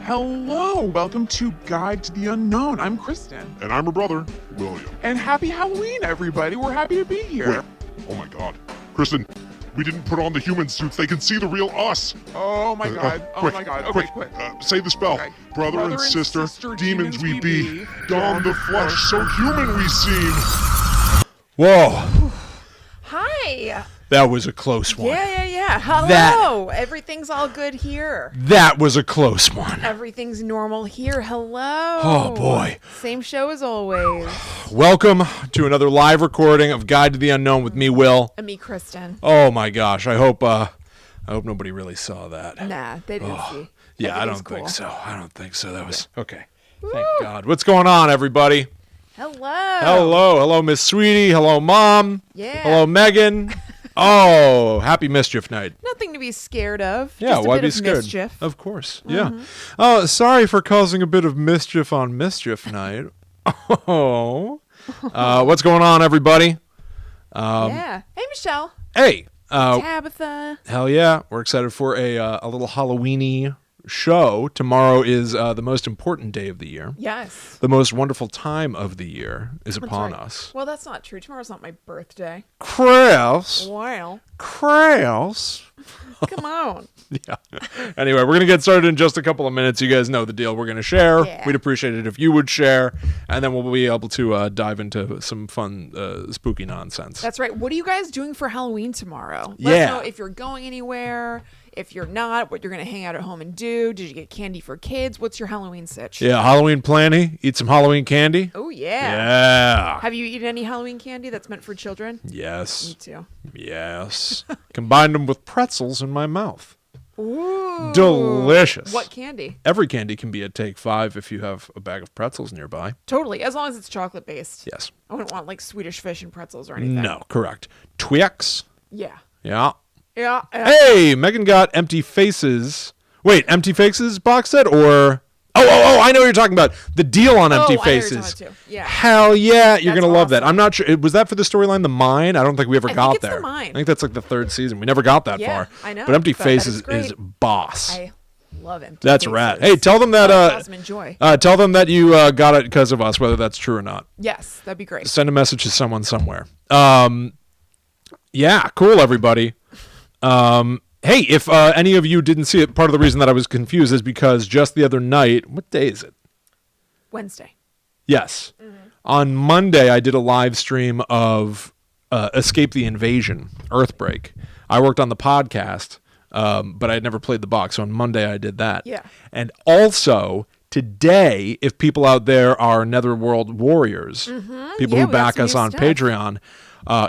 Hello, welcome to Guide to the Unknown. I'm Kristen. And I'm her brother, William. And happy Halloween, everybody. We're happy to be here. Wait. Oh my God. Kristen, we didn't put on the human suits. They can see the real us. Oh my God. Quick, my God. Okay, quick. Say the spell. Okay. Brother and sister, demons we be. Don the flesh, so human we seem. Whoa. Hi. That was a close one. Yeah. Hello. Everything's all good here. That was a close one. Everything's normal here. Hello. Oh, boy. Same show as always. Welcome to another live recording of Guide to the Unknown with me, Will. And me, Kristen. Oh, my gosh. I hope nobody really saw that. Nah, they didn't see. Yeah, I don't think so. That was... Okay. Thank God. What's going on, everybody? Hello. Hello, Miss Sweetie. Hello, Mom. Yeah. Hello, Megan. Oh, happy Mischief Night. Nothing to be scared of. Yeah, Just a why bit be of scared? Mischief. Of course, yeah. Sorry for causing a bit of mischief on Mischief Night. Oh. What's going on, everybody? Yeah. Hey, Michelle. Hey. Tabitha. Hell yeah. We're excited for a little Halloween-y show. Tomorrow is the most important day of the year. Yes. The most wonderful time of the year is upon right. us. Well, that's not true. Tomorrow's not my birthday. Chris. Wow. Chris. Come on. Yeah. Anyway, we're going to get started in just a couple of minutes. You guys know the deal. We're going to share. Yeah. We'd appreciate it if you would share. And then we'll be able to dive into some fun, spooky nonsense. That's right. What are you guys doing for Halloween tomorrow? Let Yeah. us know if you're going anywhere. If you're not, what you're going to hang out at home and do. Did you get candy for kids? What's your Halloween sitch? Yeah, Halloween planning. Eat some Halloween candy. Oh, yeah. Yeah. Have you eaten any Halloween candy that's meant for children? Yes. Me too. Yes. Combined them with pretzels in my mouth. Ooh. Delicious. What candy? Every candy can be a take 5 if you have a bag of pretzels nearby. Totally. As long as it's chocolate based. Yes. I wouldn't want like Swedish fish and pretzels or anything. No, correct. Twix. Yeah. Yeah. Yeah. Hey, Megan got Empty Faces. Wait, Empty Faces box set or... Oh, I know what you're talking about. The deal on Empty I know what you're Faces. talking about too. Yeah. Hell yeah, you're going to love that. awesome. I'm not sure. Was that for the storyline The Mine? I don't think we ever got it's there. The Mine. I think that's like the 3rd season. We never got that Yeah, far. I know, But Empty but that Faces is great. is boss. I love Empty That's Faces. rad. Hey, tell them that Awesome. Enjoy. tell them that you got it because of us, whether that's true or not. Yes, that'd be great. Send a message to someone somewhere. Yeah, cool, everybody. Hey, if any of you didn't see it, part of the reason that I was confused is because just the other night, what day is it? Wednesday. Yes. On Monday, I did a live stream of Escape the Invasion, Earthbreak. I worked on the podcast, but I had never played the box. So on Monday, I did that. Yeah. And also, today, if people out there are Netherworld warriors, people Yeah, who we got back some us new on stuff. Patreon,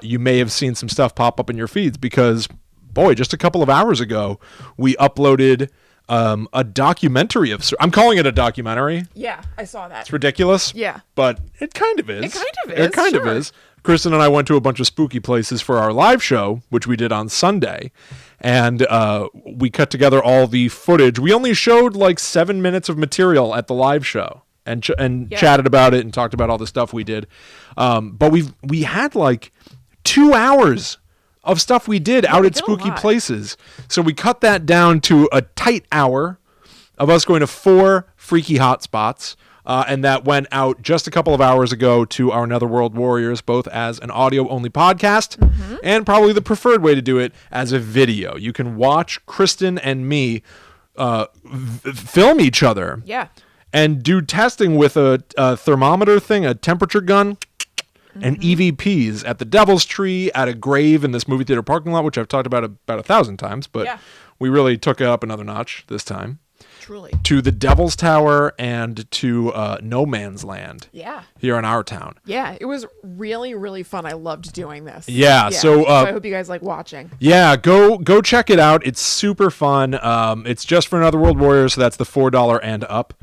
you may have seen some stuff pop up in your feeds because, boy, just a couple of hours ago, we uploaded a documentary of... I'm calling it a documentary. Yeah, I saw that. It's ridiculous. Yeah. But it kind of is. It kind of It is, kind of sure. is. Kristen and I went to a bunch of spooky places for our live show, which we did on Sunday. And we cut together all the footage. We only showed like 7 minutes of material at the live show and chatted about it and talked about all the stuff we did. But we had like 2 hours of stuff we did out we at did a spooky lot. places. So we cut that down to a tight hour of us going to 4 freaky hot spots. And that went out just a couple of hours ago to our Netherworld Warriors, both as an audio-only podcast and probably the preferred way to do it as a video. You can watch Kristen and me film each other Yeah. and do testing with a thermometer thing, a temperature gun, and EVPs at the Devil's Tree, at a grave in this movie theater parking lot, which I've talked about 1,000 times, but Yeah. we really took it up another notch this time. Truly. To the Devil's Tower and to No Man's Land Yeah. here in our town. Yeah, it was really, really fun. I loved doing this. Yeah, so I hope you guys like watching. yeah, go check it out. It's super fun. It's just for Netherworld Warriors, so that's the $4 and up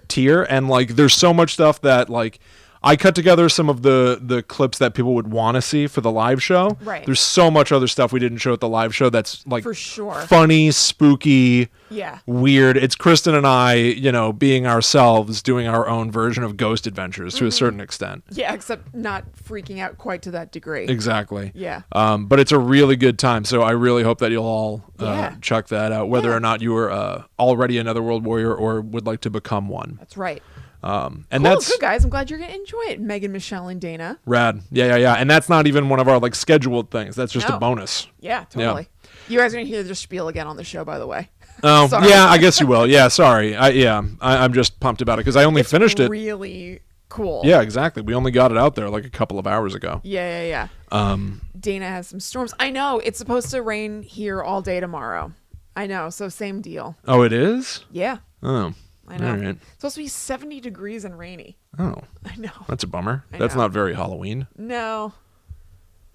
tier. And like, there's so much stuff that like I cut together some of the clips that people would want to see for the live show. Right. There's so much other stuff we didn't show at the live show that's like For sure. funny, spooky, Yeah. weird. It's Kristen and I, being ourselves, doing our own version of Ghost Adventures to a certain extent. Yeah, except not freaking out quite to that degree. Exactly. Yeah. But it's a really good time, so I really hope that you'll all Yeah. check that out, whether Yeah. or not you are already another world warrior or would like to become one. That's right. And Cool, that's good guys. I'm glad you're gonna enjoy it, Megan, Michelle, and Dana. rad. Yeah. And that's not even one of our like scheduled things. That's just No. a bonus. Yeah, totally. You guys are gonna hear their spiel again on the show, by the way. Oh, Sorry. yeah, I guess you will. Yeah, sorry. I'm just pumped about it because I only finished it. Really cool. Yeah, exactly. We only got it out there like a couple of hours ago. Yeah. Dana has some storms. I know it's supposed to rain here all day tomorrow. I know. So same deal. Oh, it is? Yeah, Oh, I know. all right. It's supposed to be 70 degrees and rainy. Oh, I know. that's a bummer. I That's know. not very Halloween. No.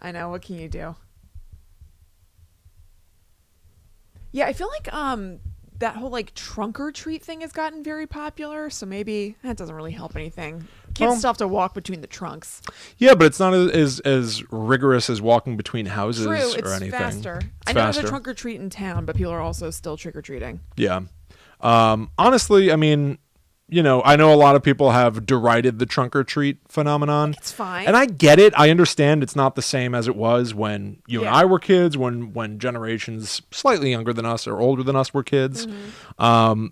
I know. What can you do? Yeah, I feel like that whole like trunk or treat thing has gotten very popular, so maybe that doesn't really help anything. Kids Well- still have to walk between the trunks. Yeah, but it's not as rigorous as walking between houses True, or it's anything. faster. It's I know there's faster. a trunk or treat in town, but people are also still trick or treating. Yeah. Honestly, I mean, I know a lot of people have derided the trunk or treat phenomenon. It's fine. And I get it. I understand it's not the same as it was when you and Yeah. I were kids, when generations slightly younger than us or older than us were kids. Mm-hmm.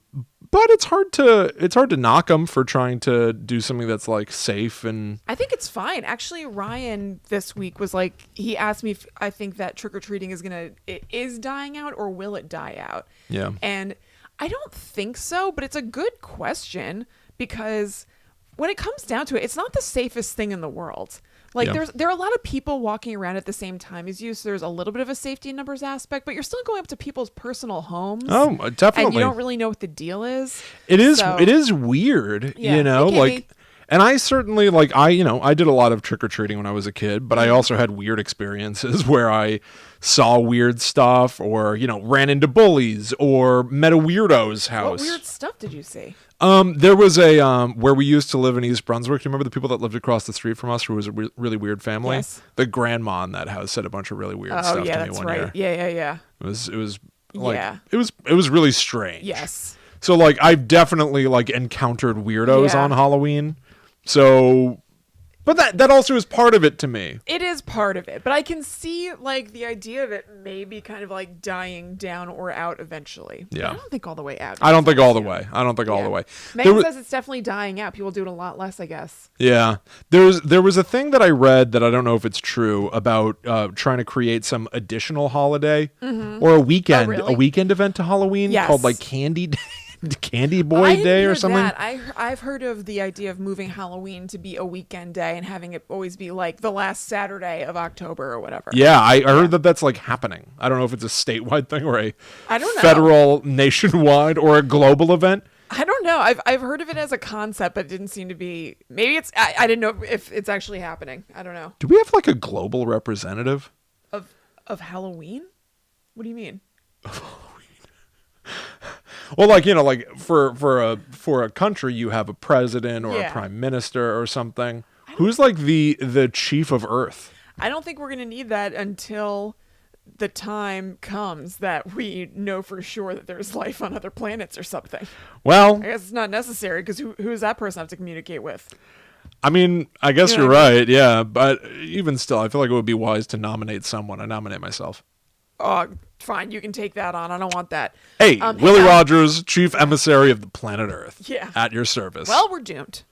But it's hard to knock them for trying to do something that's like safe and I think it's fine. Actually, Ryan this week was like, he asked me if I think that trick or treating it is dying out or will it die out? yeah. And I don't think so, but it's a good question because when it comes down to it, it's not the safest thing in the world. Like Yeah. there are a lot of people walking around at the same time as you, so there's a little bit of a safety in numbers aspect, but you're still going up to people's personal homes. Oh, definitely. And you don't really know what the deal is. It is So- it is weird, Yeah, it can like be. and I certainly like I did a lot of trick or treating when I was a kid, but Mm-hmm. I also had weird experiences where I saw weird stuff or, ran into bullies or met a weirdo's house. What weird stuff did you see? There was a where we used to live in East Brunswick. Do you remember the people that lived across the street from us who was a really weird family? Yes. The grandma in that house said a bunch of really weird Oh stuff yeah, to me that's one right. year. Yeah. It was like Yeah. it was really strange. Yes. So like I've definitely like encountered weirdos Yeah. on Halloween. So but that also is part of it to me. It is part of it, but I can see like the idea of it maybe kind of like dying down or out eventually. But Yeah. I don't think all the way out. I don't think all the way. I don't think all the way. Megan There says it's definitely dying out. People do it a lot less, I guess. Yeah. There was a thing that I read that I don't know if it's true about trying to create some additional holiday or a weekend really? event to Halloween Yes. called like Candy Boy I didn't Day hear or something. That. I've heard of the idea of moving Halloween to be a weekend day and having it always be like the last Saturday of October or whatever. Yeah, I heard that that's like happening. I don't know if it's a statewide thing or a I don't know. federal, nationwide, or a global event. I don't know. I've heard of it as a concept, but it didn't seem to be. Maybe it's. I didn't know if it's actually happening. I don't know. Do we have like a global representative? Of Halloween? What do you mean? Well, like like for a country, you have a president or a Yeah. prime minister or something. Who's like the chief of Earth? I don't think we're gonna need that until the time comes that we know for sure that there's life on other planets or something. Well, I guess it's not necessary because who's that person have to communicate with? I mean, I guess You know you're what I right. Yeah, but even still, I feel like it would be wise to nominate someone. I nominate myself. Oh, fine, you can take that on. I don't want that. Hey, Hey, Willie Al- Rogers, chief emissary of the planet Earth. Yeah. At your service. Well, we're doomed.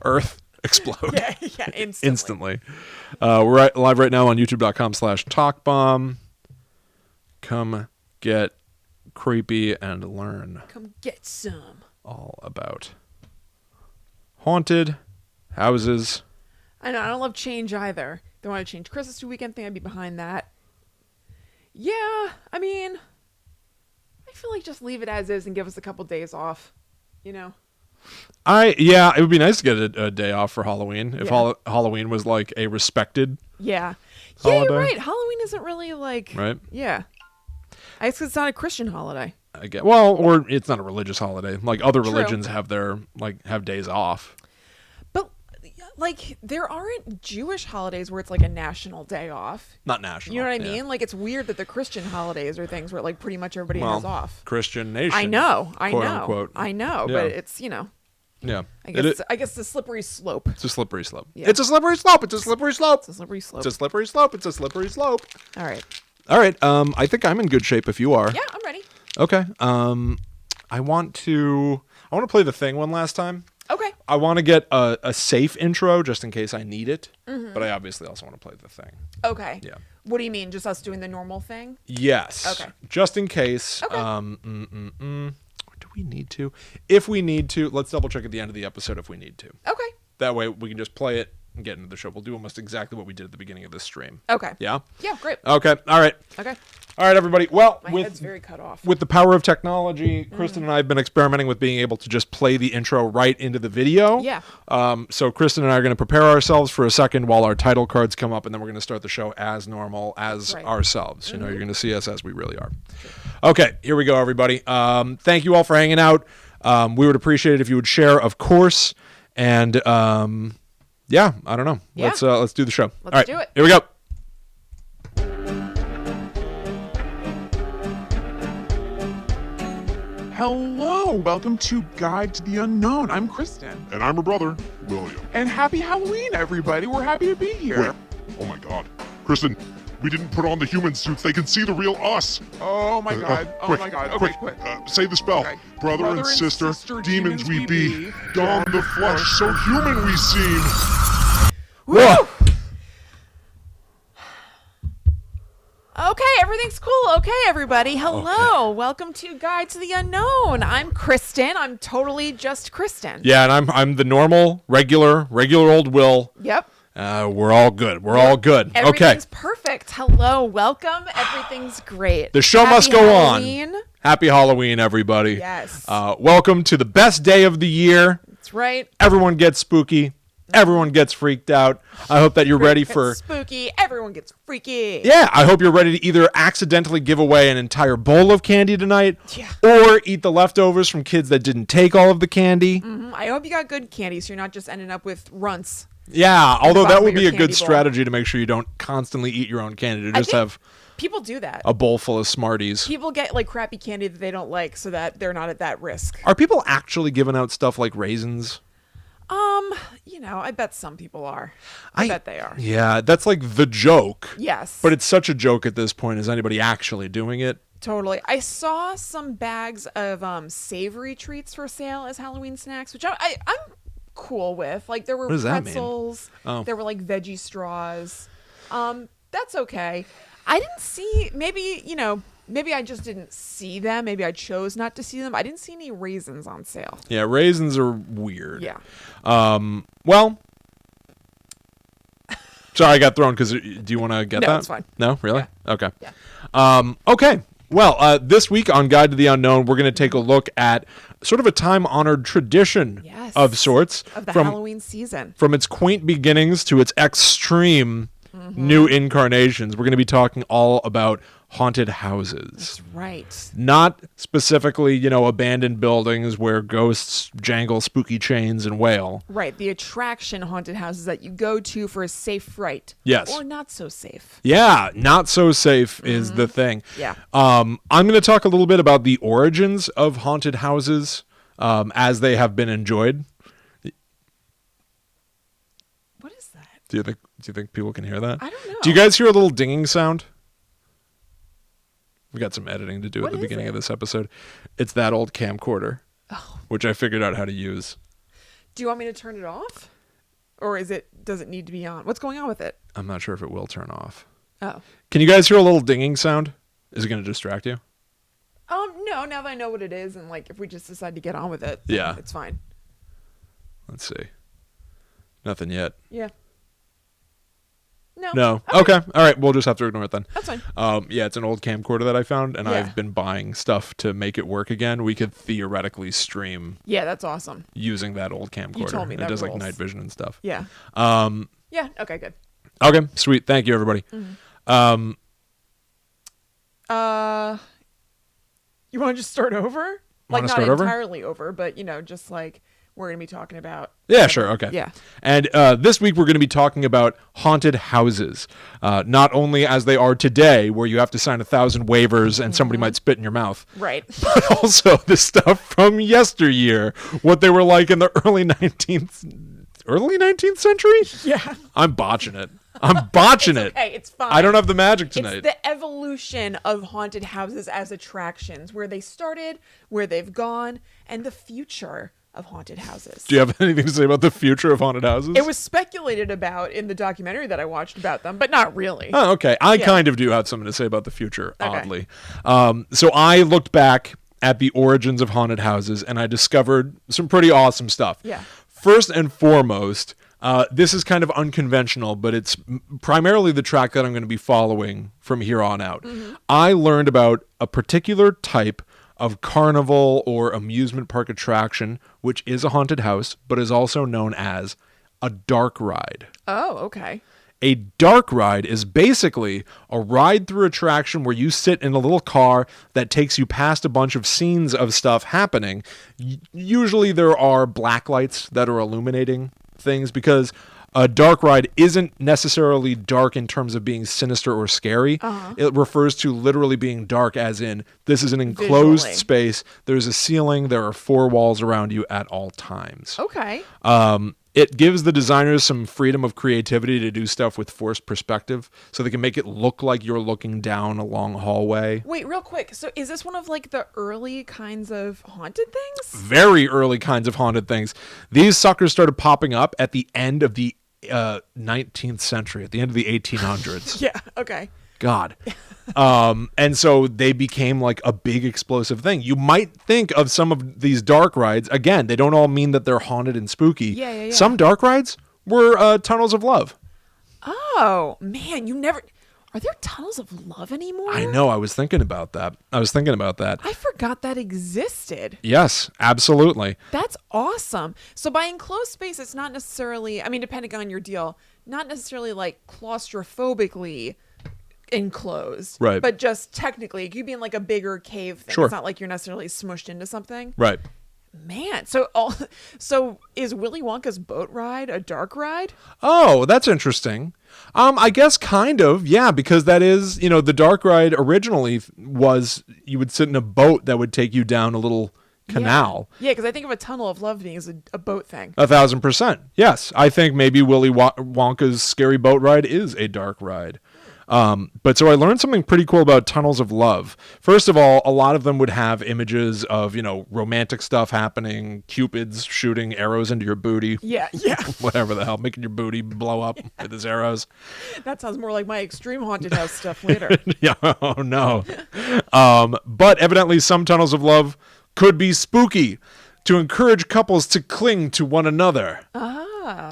Earth explode. Yeah, instantly. Instantly. We're live right now on youtube.com/talkbomb. Come get creepy and learn Come get some. all about haunted houses. I know. I don't love change either. They want to change Christmas to weekend thing. I'd be behind that. Yeah, I mean, I feel like just leave it as is and give us a couple days off. You know. It would be nice to get a day off for Halloween if Yeah. Halloween was like a respected, Yeah. Yeah, Holiday. you're right. Halloween isn't really like. right? Yeah. I guess 'cause it's not a Christian holiday. I get or it's not a religious holiday. Like other True. religions have have days off. But like there aren't Jewish holidays where it's like a national day off. Not national. You know what I yeah. mean? Like it's weird that the Christian holidays are things where like pretty much everybody Well, has off. Christian nation. I know, quote unquote. I know, Yeah. but it's Yeah. I guess the slippery slope. It's a slippery slope. Yeah. It's a slippery slope. It's a slippery slope. It's a slippery slope. It's a slippery slope. It's a slippery slope. All right. All right. I think I'm in good shape if you are. Yeah, I'm ready. Okay. I want to play the thing one last time. Okay. I want to get a safe intro just in case I need it. But I obviously also want to play the thing. Okay. Yeah. What do you mean? Just us doing the normal thing? Yes. Okay. Just in case. Okay. Do we need to? If we need to, let's double check at the end of the episode if we need to. Okay. That way we can just play it and get into the show. We'll do almost exactly what we did at the beginning of this stream. Okay. Yeah? Yeah, great. Okay. All right. Okay. All right, everybody. Well, My head's very cut off. with the power of technology, Kristen and I have been experimenting with being able to just play the intro right into the video. Yeah. So Kristen and I are going to prepare ourselves for a second while our title cards come up, and then we're going to start the show as normal, as Right. ourselves. You know, you're going to see us as we really are. Okay, here we go, everybody. Thank you all for hanging out. We would appreciate it if you would share, of course. And yeah, I don't know. Yeah. Let's do the show. Let's all right, do it. Here we go. Hello, welcome to Guide to the Unknown. I'm Kristen. And I'm her brother, William. And happy Halloween, everybody. We're happy to be here. Wait. Oh my god. Kristen, we didn't put on the human suits. They can see the real us. Oh my god. Oh quick, my god. Okay, quick. quick. Say the spell. Okay. Brother and sister, demons we be. Don the flesh, so human we seem. Whoa. Okay, everything's cool. Okay, everybody. Hello. Welcome to Guide to the Unknown. I'm Kristen. I'm totally just Kristen. Yeah, and I'm the normal, regular old Will. Yep. We're all good. We're all good. Okay. Everything's perfect. Hello. Welcome. Everything's great. The show Happy must go Halloween. on. Happy Halloween, everybody. Yes. Welcome to the best day of the year. That's right. Everyone gets spooky. Everyone gets freaked out. I hope that you're ready for... spooky. Everyone gets freaky. Yeah, I hope you're ready to either accidentally give away an entire bowl of candy tonight Yeah. or eat the leftovers from kids that didn't take all of the candy. I hope you got good candy so you're not just ending up with runts. Yeah, although that bottom would of be your a good candy bowl. strategy to make sure you don't constantly eat your own candy, to just think have People do that. a bowl full of Smarties. People get like crappy candy that they don't like so that they're not at that risk. Are people actually giving out stuff like raisins? I bet some people are. I bet they are. Yeah, that's like the joke. Yes. But it's such a joke at this point. Is anybody actually doing it? Totally. I saw some bags of savory treats for sale as Halloween snacks, which I'm cool with. Like there were What does that mean? pretzels. Oh. There were like veggie straws. That's okay. I didn't see. Maybe I just didn't see them. Maybe I chose not to see them. I didn't see any raisins on sale. Yeah, raisins are weird. Yeah. Well, sorry, I got thrown because do you want to get No, that? it's fine. No, really? Yeah. Okay. Yeah. Okay. Well, this week on Guide to the Unknown, we're going to take a look at sort of a time-honored tradition Yes. of sorts Of the from Halloween season. from its quaint beginnings to its extreme new incarnations. We're going to be talking all about haunted houses. Right. Not specifically, abandoned buildings where ghosts jangle spooky chains and wail. Right. The attraction haunted houses that you go to for a safe fright. Yes. Or not so safe. Yeah, not so safe is the thing. Yeah. I'm going to talk a little bit about the origins of haunted houses as they have been enjoyed. What is that? Do you think people can hear that? I don't know. Do you guys hear a little dinging sound? We got some editing to do What at the is beginning it? of this episode. It's that old camcorder, which I figured out how to use. Do you want me to turn it off? Or does it need to be on? What's going on with it? I'm not sure if it will turn off. Oh. Can you guys hear a little dinging sound? Is it going to distract you? No, now that I know what it is and like if we just decide to get on with it, then Yeah. it's fine. Let's see. Nothing yet. Yeah. No. No. Okay. All right. We'll just have to ignore it then. That's fine. Yeah, it's an old camcorder that I found, and Yeah. I've been buying stuff to make it work again. We could theoretically stream Yeah, that's awesome. using that old camcorder. told me It that does like rules. night vision and stuff. Yeah. Yeah, okay, good. Okay. Sweet. Thank you, everybody. You want to just start over? Like Wanna not start over? entirely over, but just like we're going to be talking about. Yeah, sure. Okay. Yeah. And this week we're going to be talking about haunted houses, not only as they are today, where you have to sign 1,000 waivers and somebody might spit in your mouth, Right. but also the stuff from yesteryear, what they were like in the early 19th century? Yeah. I'm botching it. I'm botching it. Okay, it's fine. I don't have the magic tonight. It's the evolution of haunted houses as attractions, where they started, where they've gone, and the future of haunted houses. Do you have anything to say about the future of haunted houses? It was speculated about in the documentary that I watched about them, but not really. Oh, okay. I kind of do have something to say about the future, Okay. oddly. So I looked back at the origins of haunted houses, and I discovered some pretty awesome stuff. Yeah. First and foremost, this is kind of unconventional, but it's primarily the track that I'm going to be following from here on out. Mm-hmm. I learned about a particular type of carnival or amusement park attraction, which is a haunted house, but is also known as a dark ride. Oh, okay. A dark ride is basically a ride through attraction where you sit in a little car that takes you past a bunch of scenes of stuff happening. Usually there are black lights that are illuminating things, because a dark ride isn't necessarily dark in terms of being sinister or scary. It refers to literally being dark as in this is an enclosed Visually. space. There's a ceiling. There are 4 walls around you at all times. Okay. It gives the designers some freedom of creativity to do stuff with forced perspective, so they can make it look like you're looking down a long hallway. Wait, real quick. So is this one of like the early kinds of haunted things? Very early kinds of haunted things. These suckers started popping up at the end of the 19th century, at the end of the 1800s. Yeah. Okay. God. And so they became like a big explosive thing. You might think of some of these dark rides. Again, they don't all mean that they're haunted and spooky. Yeah. Some dark rides were tunnels of love. Oh man, are there tunnels of love anymore? I know. I was thinking about that. I forgot that existed. Yes, absolutely. That's awesome. So by enclosed space, it's not necessarily, I mean, depending on your deal, not necessarily like claustrophobically enclosed. Right. But just technically, it could be in like a bigger cave thing. Sure. It's not like you're necessarily smushed into something. Right. Man, so is Willy Wonka's boat ride a dark ride? Oh, that's interesting. I guess kind of, yeah, because that is, the dark ride originally was you would sit in a boat that would take you down a little canal. Yeah, because I think of a tunnel of love being as a boat thing. 1,000%. Yes, I think maybe Willy Wonka's scary boat ride is a dark ride. But so I learned something pretty cool about tunnels of love. First of all, a lot of them would have images of, romantic stuff happening, cupids shooting arrows into your booty. Yeah. Whatever the hell, making your booty blow up with his arrows. That sounds more like my extreme haunted house stuff later. Yeah, oh no. But evidently some tunnels of love could be spooky to encourage couples to cling to one another.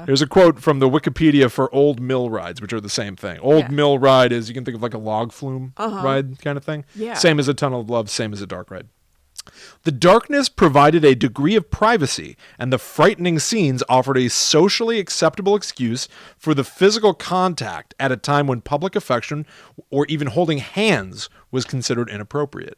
Here's a quote from the Wikipedia for old mill rides, which are the same thing. Old mill ride is, you can think of like a log flume ride kind of thing. Yeah. Same as a tunnel of love, same as a dark ride. The darkness provided a degree of privacy, and the frightening scenes offered a socially acceptable excuse for the physical contact at a time when public affection or even holding hands was considered inappropriate.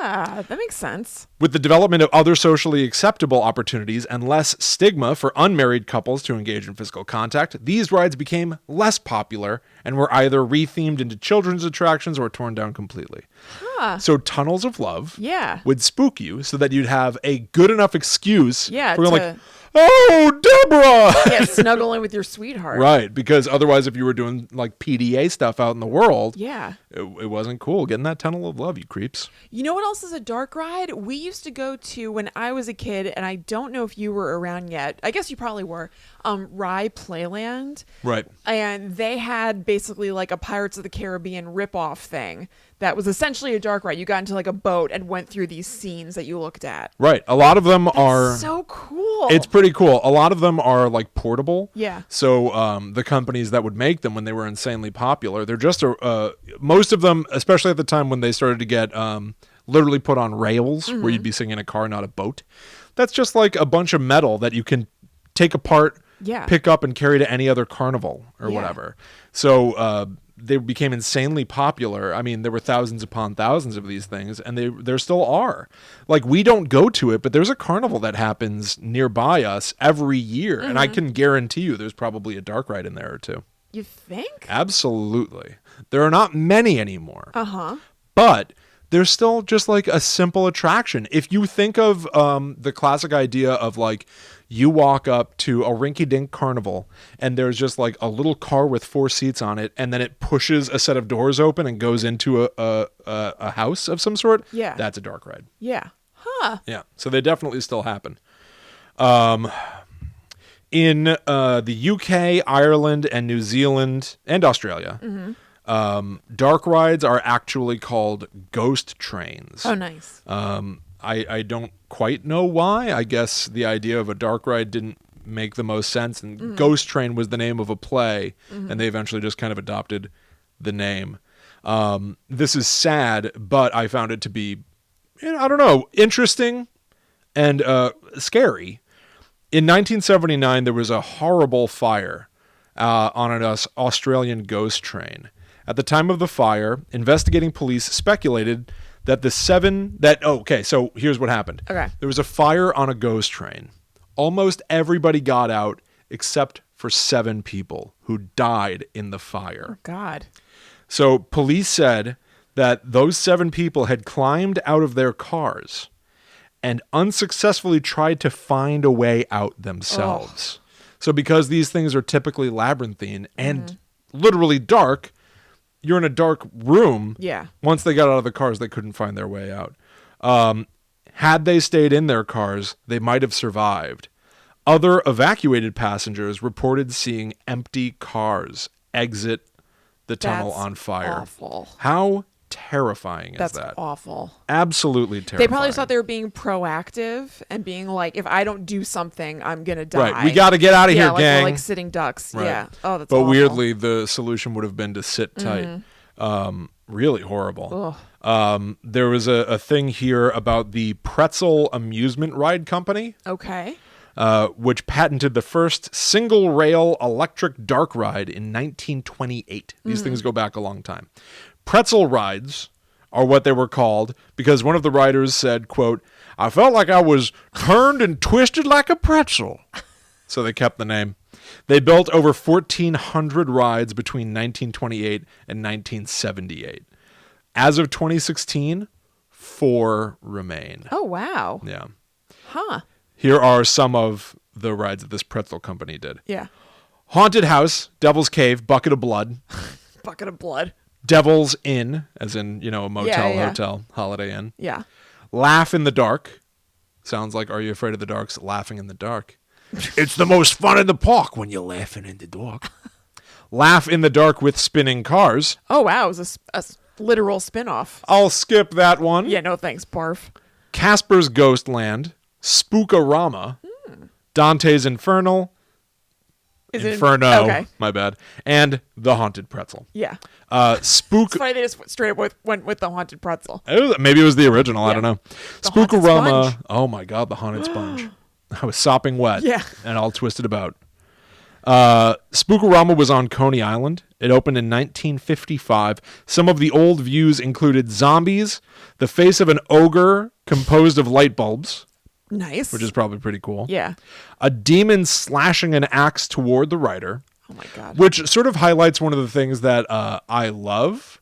That makes sense. With the development of other socially acceptable opportunities and less stigma for unmarried couples to engage in physical contact, these rides became less popular and were either rethemed into children's attractions or torn down completely. So tunnels of love would spook you so that you'd have a good enough excuse for going like, oh, Deborah! Yeah, snuggling with your sweetheart. Right, because otherwise if you were doing like PDA stuff out in the world, Yeah. it wasn't cool. Getting that tunnel of love, you creeps. You know what else is a dark ride? We used to go to when I was a kid, and I don't know if you were around yet. I guess you probably were. Rye Playland. Right. And they had basically like a Pirates of the Caribbean ripoff thing that was essentially a dark ride. You got into like a boat and went through these scenes that you looked at. Right. A lot of them are... So cool. It's pretty cool. A lot of them are like portable. Yeah. So the companies that would make them when they were insanely popular, they're just most of them, especially at the time when they started to get literally put on rails where you'd be sitting in a car, not a boat. That's just like a bunch of metal that you can take apart, pick up and carry to any other carnival or whatever. So they became insanely popular. I mean, there were thousands upon thousands of these things, and there still are. Like, we don't go to it, but there's a carnival that happens nearby us every year, and I can guarantee you there's probably a dark ride in there or two. You think? Absolutely. There are not many anymore. Uh-huh. But there's still just like a simple attraction. If you think of the classic idea of like you walk up to a rinky-dink carnival and there's just like a little car with 4 seats on it, and then it pushes a set of doors open and goes into a house of some sort. Yeah. That's a dark ride. Yeah. Huh. Yeah. So they definitely still happen. In the UK, Ireland, and New Zealand, and Australia, dark rides are actually called ghost trains. Oh, nice. I don't quite know why. I guess the idea of a dark ride didn't make the most sense, and Ghost Train was the name of a play, and they eventually just kind of adopted the name. This is sad, but I found it to be, I don't know, interesting and scary. In 1979, there was a horrible fire on an Australian ghost train. At the time of the fire, investigating police speculated that so here's what happened. Okay. There was a fire on a ghost train. Almost everybody got out except for 7 people who died in the fire. Oh, God. So police said that those 7 people had climbed out of their cars and unsuccessfully tried to find a way out themselves. So because these things are typically labyrinthine and literally dark, you're in a dark room. Yeah. Once they got out of the cars, they couldn't find their way out. Had they stayed in their cars, they might have survived. Other evacuated passengers reported seeing empty cars exit the tunnel That's on fire. Awful. How terrifying is That's that? awful. Absolutely terrifying. They probably thought they were being proactive and being like, if I don't do something, I'm going to die. Right. We got to get out of here, like, gang. we're like sitting ducks. Right. Yeah. Oh, that's But awful. weirdly, the solution would have been to sit tight. Really horrible. There was a thing here about the Pretzel Amusement Ride Company, Okay. which patented the first single-rail electric dark ride in 1928. These things go back a long time. Pretzel rides are what they were called because one of the riders said, quote, "I felt like I was turned and twisted like a pretzel." So they kept the name. They built over 1,400 rides between 1928 and 1978. As of 2016, 4 remain. Oh, wow. Yeah. Huh. Here are some of the rides that this pretzel company did. Yeah. Haunted House, Devil's Cave, Bucket of Blood, Bucket of blood. Devil's Inn, as in, a motel, Yeah. hotel, Holiday Inn. Yeah. Laugh in the Dark. Sounds like Are You Afraid of the Dark's Laughing in the Dark. It's the most fun in the park when you're laughing in the dark. Laugh in the Dark with Spinning Cars. Oh, wow. It was a literal spin-off. I'll skip that one. Yeah, no thanks. Barf. Casper's Ghostland. Spookorama. Dante's Infernal. Inferno. Okay. My bad. And The Haunted Pretzel. Yeah. Spook. It's funny they just straight up went with the haunted pretzel. Maybe it was the original. I don't know. The haunted Spookorama. sponge. Oh my God, the haunted sponge. I was sopping wet. Yeah. And all twisted about. Spookorama was on Coney Island. It opened in 1955. Some of the old views included zombies, the face of an ogre composed of light bulbs, Nice. which is probably pretty cool. Yeah. A demon slashing an axe toward the rider, Oh, my God. which sort of highlights one of the things that I love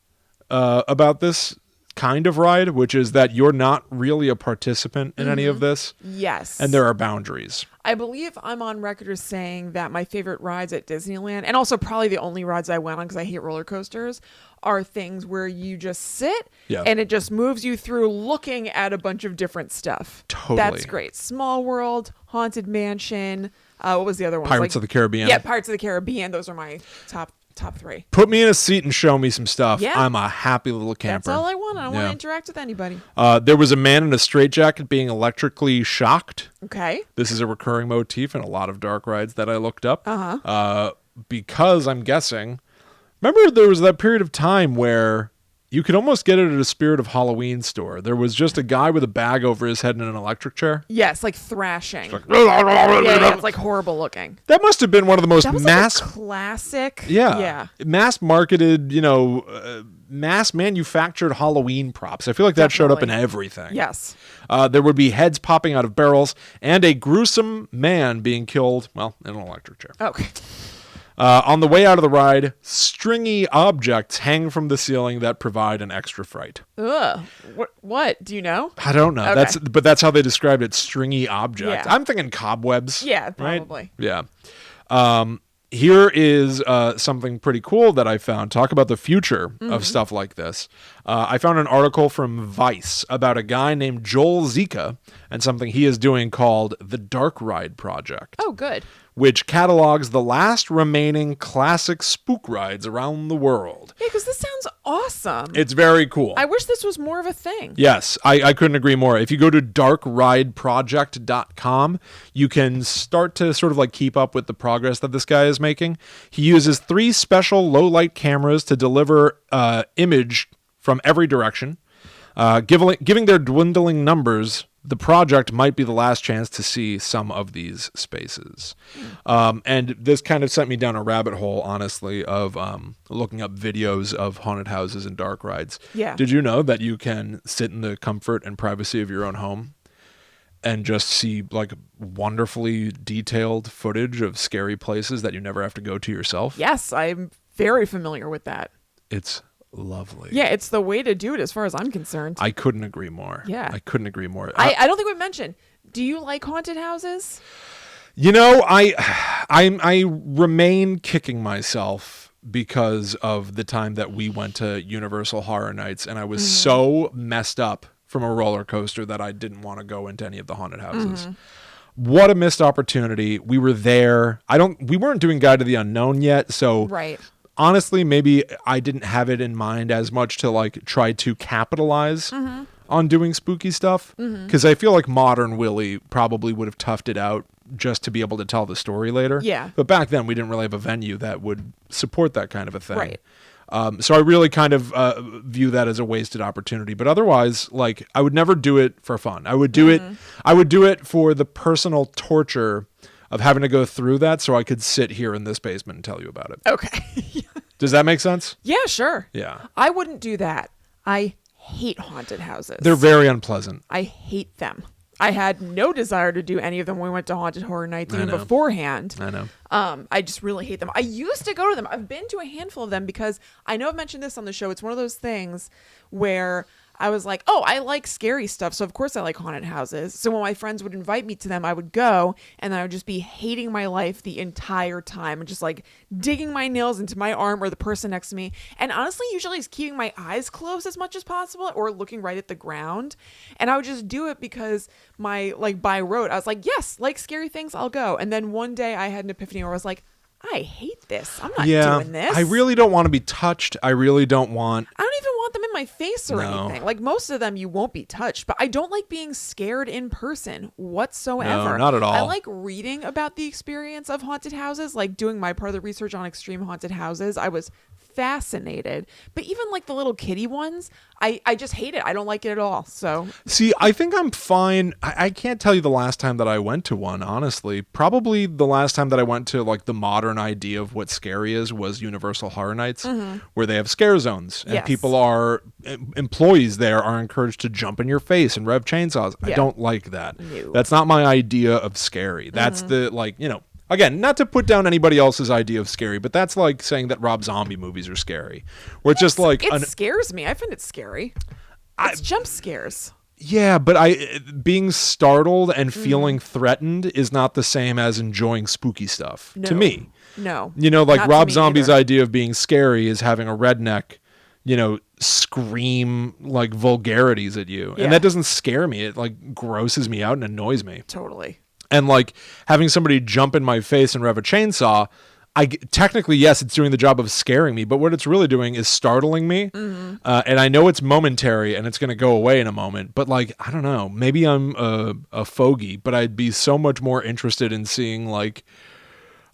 about this kind of ride, which is that you're not really a participant in any of this, Yes. and there are boundaries. I believe I'm on record as saying that my favorite rides at Disneyland, and also probably the only rides I went on because I hate roller coasters, are things where you just sit and it just moves you through looking at a bunch of different stuff. Totally. That's great. Small World, Haunted Mansion. What was the other one? Pirates of the Caribbean. Yeah, Pirates of the Caribbean. Those are my top 3. Put me in a seat and show me some stuff. Yeah. I'm a happy little camper. That's all I want. I don't want to interact with anybody. There was a man in a straitjacket being electrically shocked. Okay. This is a recurring motif in a lot of dark rides that I looked up. Because I'm guessing, remember there was that period of time where You could almost get it at a Spirit of Halloween store. There was just a guy with a bag over his head in an electric chair. Yes, like thrashing. Yeah, it's like horrible looking. That must have been one of the most That was mass, like a classic. yeah, mass marketed, mass manufactured Halloween props. I feel like that showed up in Definitely. everything. Yes. There would be heads popping out of barrels and a gruesome man being killed, well, in an electric chair. Okay. On the way out of the ride, stringy objects hang from the ceiling that provide an extra fright. Ugh. What? Do you know? I don't know. Okay. That's how they described it. Stringy objects. Yeah. I'm thinking cobwebs. Yeah, right? probably. Yeah. Here is something pretty cool that I found. Talk about the future of stuff like this. I found an article from Vice about a guy named Joel Zika and something he is doing called the Dark Ride Project. Oh, good. Which catalogs the last remaining classic spook rides around the world. Yeah, because this sounds awesome. It's very cool. I wish this was more of a thing. Yes, I couldn't agree more. If you go to darkrideproject.com, you can start to sort of like keep up with the progress that this guy is making. He uses 3 special low light cameras to deliver image from every direction. Giving their dwindling numbers, the project might be the last chance to see some of these spaces. And this kind of sent me down a rabbit hole, honestly, of looking up videos of haunted houses and dark rides. Yeah. Did you know that you can sit in the comfort and privacy of your own home and just see like wonderfully detailed footage of scary places that you never have to go to yourself? Yes, I'm very familiar with that. It's lovely. Yeah, it's the way to do it as far as I'm concerned. I couldn't agree more. Yeah. I couldn't agree more. I don't think we mentioned. Do you like haunted houses? You know, I remain kicking myself because of the time that we went to Universal Horror Nights and I was so messed up from a roller coaster that I didn't want to go into any of the haunted houses. What a missed opportunity. We were there. We weren't doing Guide to the Unknown yet, so Right. honestly, maybe I didn't have it in mind as much to like try to capitalize on doing spooky stuff. Because I feel like modern Willie probably would have toughed it out just to be able to tell the story later. Yeah. But back then we didn't really have a venue that would support that kind of a thing. Right. So I really kind of view that as a wasted opportunity. But otherwise, like I would never do it for fun. I would do it. I would do it for the personal torture of having to go through that so I could sit here in this basement and tell you about it. Okay. Does that make sense? Yeah, sure. Yeah. I wouldn't do that. I hate haunted houses. They're very unpleasant. I hate them. I had no desire to do any of them when we went to Haunted Horror Nights even know. beforehand. I know. I just really hate them. I used to go to them. I've been to a handful of them because I know I've mentioned this on the show. It's one of those things where I was like, oh, I like scary stuff. So of course I like haunted houses. So when my friends would invite me to them, I would go and then I would just be hating my life the entire time and just like digging my nails into my arm or the person next to me. And honestly, usually it's keeping my eyes closed as much as possible or looking right at the ground. And I would just do it because by rote, I was like, yes, like scary things, I'll go. And then one day I had an epiphany where I was like, I hate this. I'm not doing this. I really don't want to be touched. I really don't want. I don't even want them in my face or No. anything. Like most of them, you won't be touched, but I don't like being scared in person whatsoever. No, not at all. I like reading about the experience of haunted houses, like doing my part of the research on extreme haunted houses. I was fascinated, but even like the little kitty ones, I just hate it. I don't like it at all. So See, I think I'm fine. I can't tell you the last time that I went to one, honestly. Probably the last time that I went to like the modern idea of what scary is was Universal Horror Nights, where they have scare zones and Yes. employees there are encouraged to jump in your face and rev chainsaws. I Yeah. don't like that. No. That's not my idea of scary. That's the again, not to put down anybody else's idea of scary, but that's like saying that Rob Zombie movies are scary. Where it's just like it scares me. I find it scary. It's jump scares. yeah, but being startled and feeling threatened is not the same as enjoying spooky stuff to No. me. No. You know, like Not to Rob me Zombie's either. idea of being scary is having a redneck, scream like vulgarities at you. Yeah. And that doesn't scare me. It like grosses me out and annoys me. Totally. And like having somebody jump in my face and rev a chainsaw, technically, yes, it's doing the job of scaring me, but what it's really doing is startling me. And I know it's momentary and it's going to go away in a moment, but like, I don't know, maybe I'm a fogey, but I'd be so much more interested in seeing like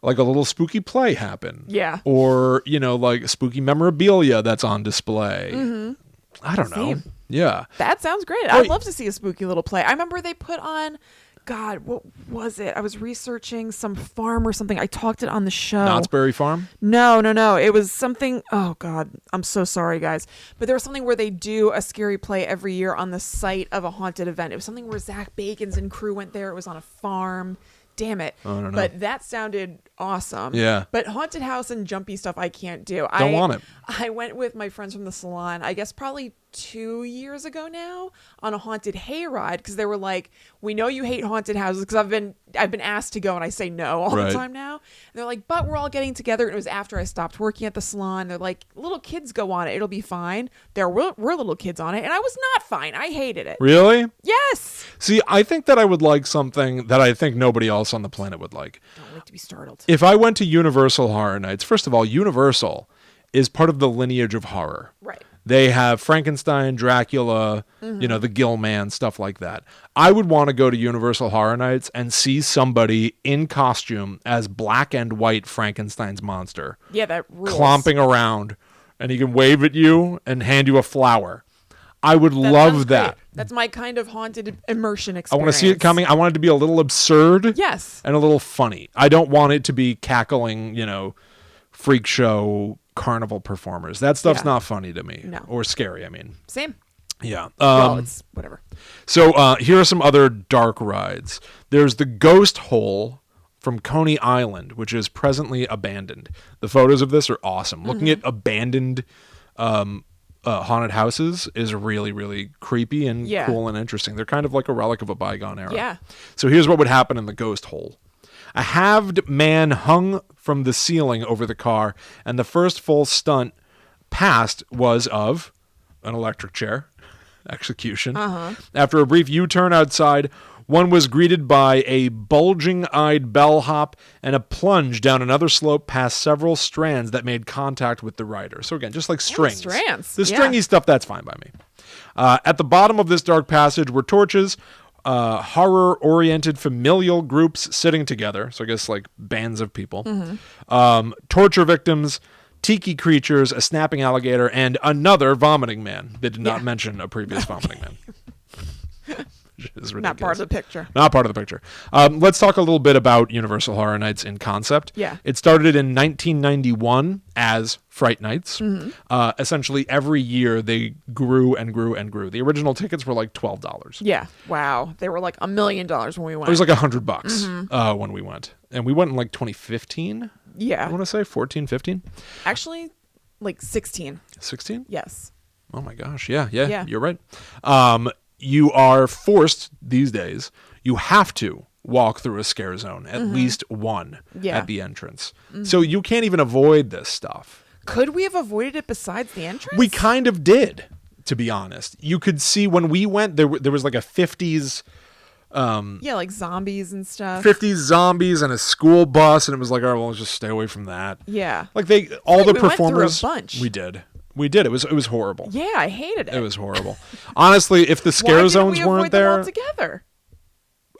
a little spooky play happen. Yeah. Or, like spooky memorabilia that's on display. I don't know. Same. Yeah. That sounds great. I'd love to see a spooky little play. I remember they put on, God, what was it? I was researching some farm or something. I talked it on the show. Knott's Berry Farm? No. It was something. Oh, God. I'm so sorry, guys. But there was something where they do a scary play every year on the site of a haunted event. It was something where Zach Bacon's and crew went there. It was on a farm. Damn it. I don't know. But that sounded awesome. Yeah. But haunted house and jumpy stuff I can't do. Don't want it. I went with my friends from the salon, I guess probably 2 years ago now, on a haunted hayride because they were like, "We know you hate haunted houses," because I've been asked to go and I say no all the time now. And they're like, "But we're all getting together." And it was after I stopped working at the salon. They're like, "Little kids go on it; it'll be fine." There were little kids on it, and I was not fine. I hated it. Really? Yes. See, I think that I would like something that I think nobody else on the planet would like. Don't like to be startled. If I went to Universal Horror Nights, first of all, Universal is part of the lineage of horror. Right. They have Frankenstein, Dracula, the Gill Man, stuff like that. I would want to go to Universal Horror Nights and see somebody in costume as black and white Frankenstein's monster. Yeah, that rules. Clomping around, and he can wave at you and hand you a flower. I would love that. Great. That's my kind of haunted immersion I experience. want to see it coming. I want it to be a little absurd. Yes. And a little funny. I don't want it to be cackling, freak show carnival performers. That stuff's not funny to me. No. Or scary, I mean. Same. Yeah. Well, it's whatever. So here are some other dark rides. There's the Ghost Hole from Coney Island, which is presently abandoned. The photos of this are awesome. Looking at abandoned haunted houses is really, really creepy and cool and interesting. They're kind of like a relic of a bygone era. Yeah. So here's what would happen in the Ghost Hole. A halved man hung from the ceiling over the car, and the first full stunt passed was of an electric chair execution. After a brief U-turn outside, one was greeted by a bulging-eyed bellhop and a plunge down another slope past several strands that made contact with the rider. So again, just like strings. Strands. The stringy stuff, that's fine by me. At the bottom of this dark passage were torches, horror-oriented familial groups sitting together. So I guess like bands of people. Torture victims, tiki creatures, a snapping alligator, and another vomiting man. They did not mention a previous vomiting man. Is Not part of the picture. Not part of the picture. Let's talk a little bit about Universal Horror Nights in concept. Yeah. It started in 1991 as Fright Nights. Essentially, every year they grew and grew and grew. The original tickets were like $12. Yeah. Wow. They were like $1 million when we went. It was like $100 when we went. And we went in like 2015, yeah. I want to say, 14, 15? Actually, like 16. 16? Yes. Oh my gosh. Yeah. You're right. You are forced these days, you have to walk through a scare zone, at least one at the entrance. So you can't even avoid this stuff. Could we have avoided it besides the entrance? We kind of did, to be honest. You could see when we went, there was like a 50s... like zombies and stuff. 50s zombies and a school bus, and it was like, all right, well, let's just stay away from that. Yeah. Like all the we performers... went through a bunch. We did. It was horrible. Yeah, I hated it. It was horrible. Honestly, if the scare zones weren't there, together.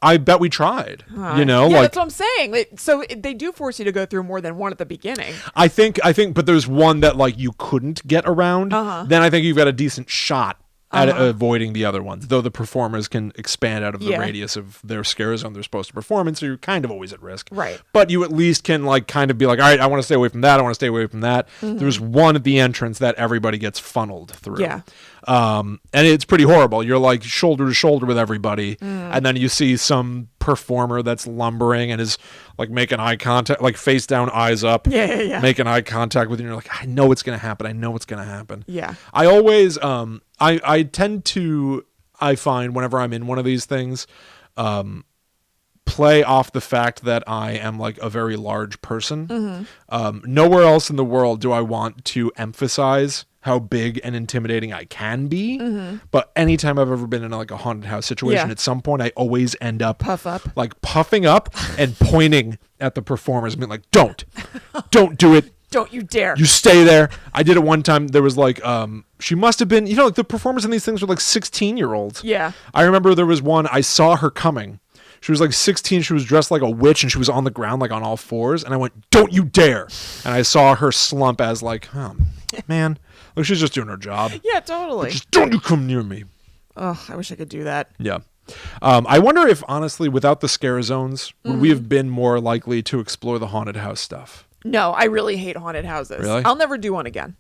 I bet we tried. Yeah, that's what I'm saying. So they do force you to go through more than one at the beginning. I think, but there's one that like you couldn't get around. Then I think you've got a decent shot at avoiding the other ones, though the performers can expand out of the radius of their scare zone they're supposed to perform in, so you're kind of always at risk. Right. But you at least can like kind of be like, all right, I want to stay away from that, I want to stay away from that. There's one at the entrance that everybody gets funneled through. Yeah. And it's pretty horrible. You're like shoulder to shoulder with everybody, and then you see some performer that's lumbering and is like making eye contact, like face down, eyes up, making eye contact with you. And you're like, I know what's gonna happen. Yeah. I always, I tend to, I find whenever I'm in one of these things, play off the fact that I am like a very large person. Nowhere else in the world do I want to emphasize how big and intimidating I can be. But anytime I've ever been in like a haunted house situation, at some point I always end up puffing up and pointing at the performers and being like, don't do it. Don't you dare. You stay there. I did it one time. There was like, she must have been, like the performers in these things were like 16-year-olds. Yeah. I remember there was one, I saw her coming. She was like 16. She was dressed like a witch and she was on the ground like on all fours. And I went, don't you dare. And I saw her slump as like, oh, man, Like, she's just doing her job. Yeah, totally. Just don't you come near me. Oh, I wish I could do that. Yeah. I wonder if, honestly, without the scare zones, would we have been more likely to explore the haunted house stuff? No, I really hate haunted houses. Really? I'll never do one again.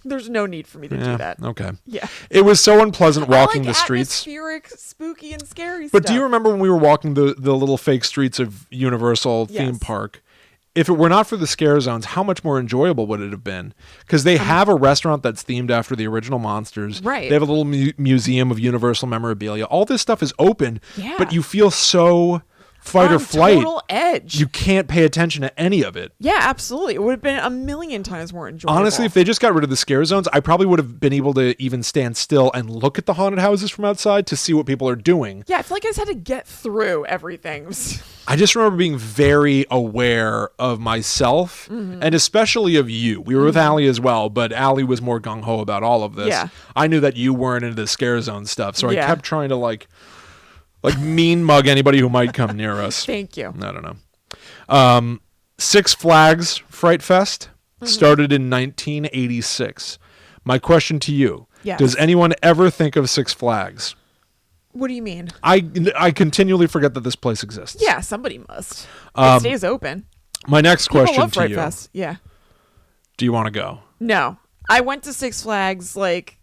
There's no need for me to do that. Okay. Yeah. It was so unpleasant walking I like the streets. atmospheric, spooky, and scary But stuff. do you remember when we were walking the little fake streets of Universal theme Yes. park? If it were not for the scare zones, how much more enjoyable would it have been? Because they have a restaurant that's themed after the original monsters. Right. They have a little museum of Universal memorabilia. All this stuff is open, Yeah. but you feel so fight or On flight. total edge. You can't pay attention to any of it. Yeah, absolutely. It would have been a million times more enjoyable. Honestly, if they just got rid of the scare zones, I probably would have been able to even stand still and look at the haunted houses from outside to see what people are doing. Yeah, I feel like I just had to get through everything. I just remember being very aware of myself and especially of you. We were with Allie as well, but Allie was more gung-ho about all of this. Yeah. I knew that you weren't into the scare zone stuff, so Yeah. I kept trying to like mean mug anybody who might come near us. Thank you. I don't know. Six Flags Fright Fest started in 1986. My question to you, Yes. does anyone ever think of Six Flags? What do you mean? I continually forget that this place exists. Yeah, somebody must. It stays open. My next People question love to Fright you, Fest. Yeah. do you want to go? No. I went to Six Flags like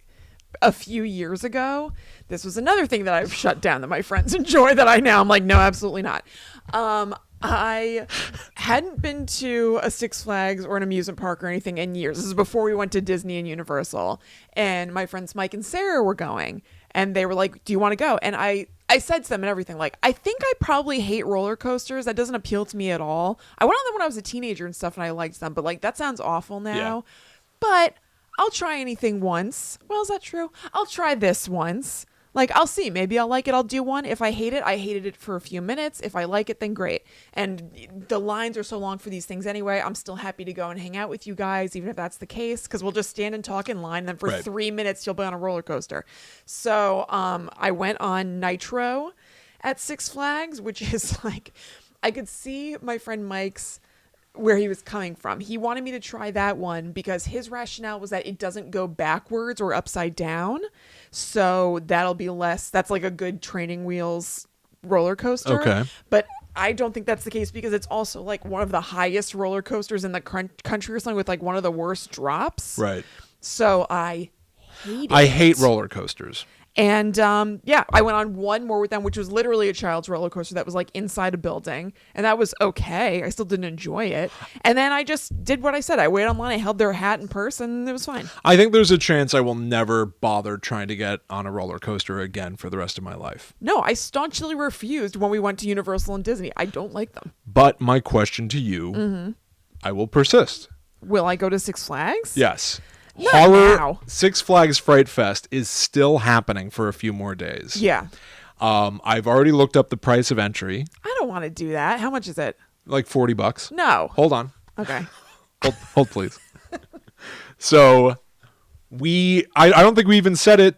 a few years ago. This was another thing that I've shut down that my friends enjoy that I'm like, no, absolutely not. I hadn't been to a Six Flags or an amusement park or anything in years. This is before we went to Disney and Universal. And my friends Mike and Sarah were going. And they were like, do you want to go? And I said to them and everything, like, I think I probably hate roller coasters. That doesn't appeal to me at all. I went on them when I was a teenager and stuff, and I liked them. But, like, that sounds awful now. Yeah. But I'll try anything once. Well, is that true? I'll try this once. Like, I'll see. Maybe I'll like it. I'll do one. If I hate it, I hated it for a few minutes. If I like it, then great. And the lines are so long for these things anyway. I'm still happy to go and hang out with you guys, even if that's the case, because we'll just stand and talk in line. Then for Right. 3 minutes, you'll be on a roller coaster. So I went on Nitro at Six Flags, which is like, I could see my friend Mike's where he was coming from. He wanted me to try that one because his rationale was that it doesn't go backwards or upside down. So that'll be less, that's like a good training wheels roller coaster. Okay. But I don't think that's the case because it's also like one of the highest roller coasters in the country or something with like one of the worst drops. Right. So I hate it. I hate roller coasters. And yeah, I went on one more with them, which was literally a child's roller coaster that was like inside a building. And that was okay. I still didn't enjoy it. And then I just did what I said. I waited online. I held their hat in person. And it was fine. I think there's a chance I will never bother trying to get on a roller coaster again for the rest of my life. No, I staunchly refused when we went to Universal and Disney. I don't like them. But my question to you, I will persist. Will I go to Six Flags? Yes. Not Horror now. Six Flags Fright Fest is still happening for a few more days. Yeah. I've already looked up the price of entry, I don't want to do that. How much is it? like $40. No. Hold on. Okay. Hold please. So I don't think we even said it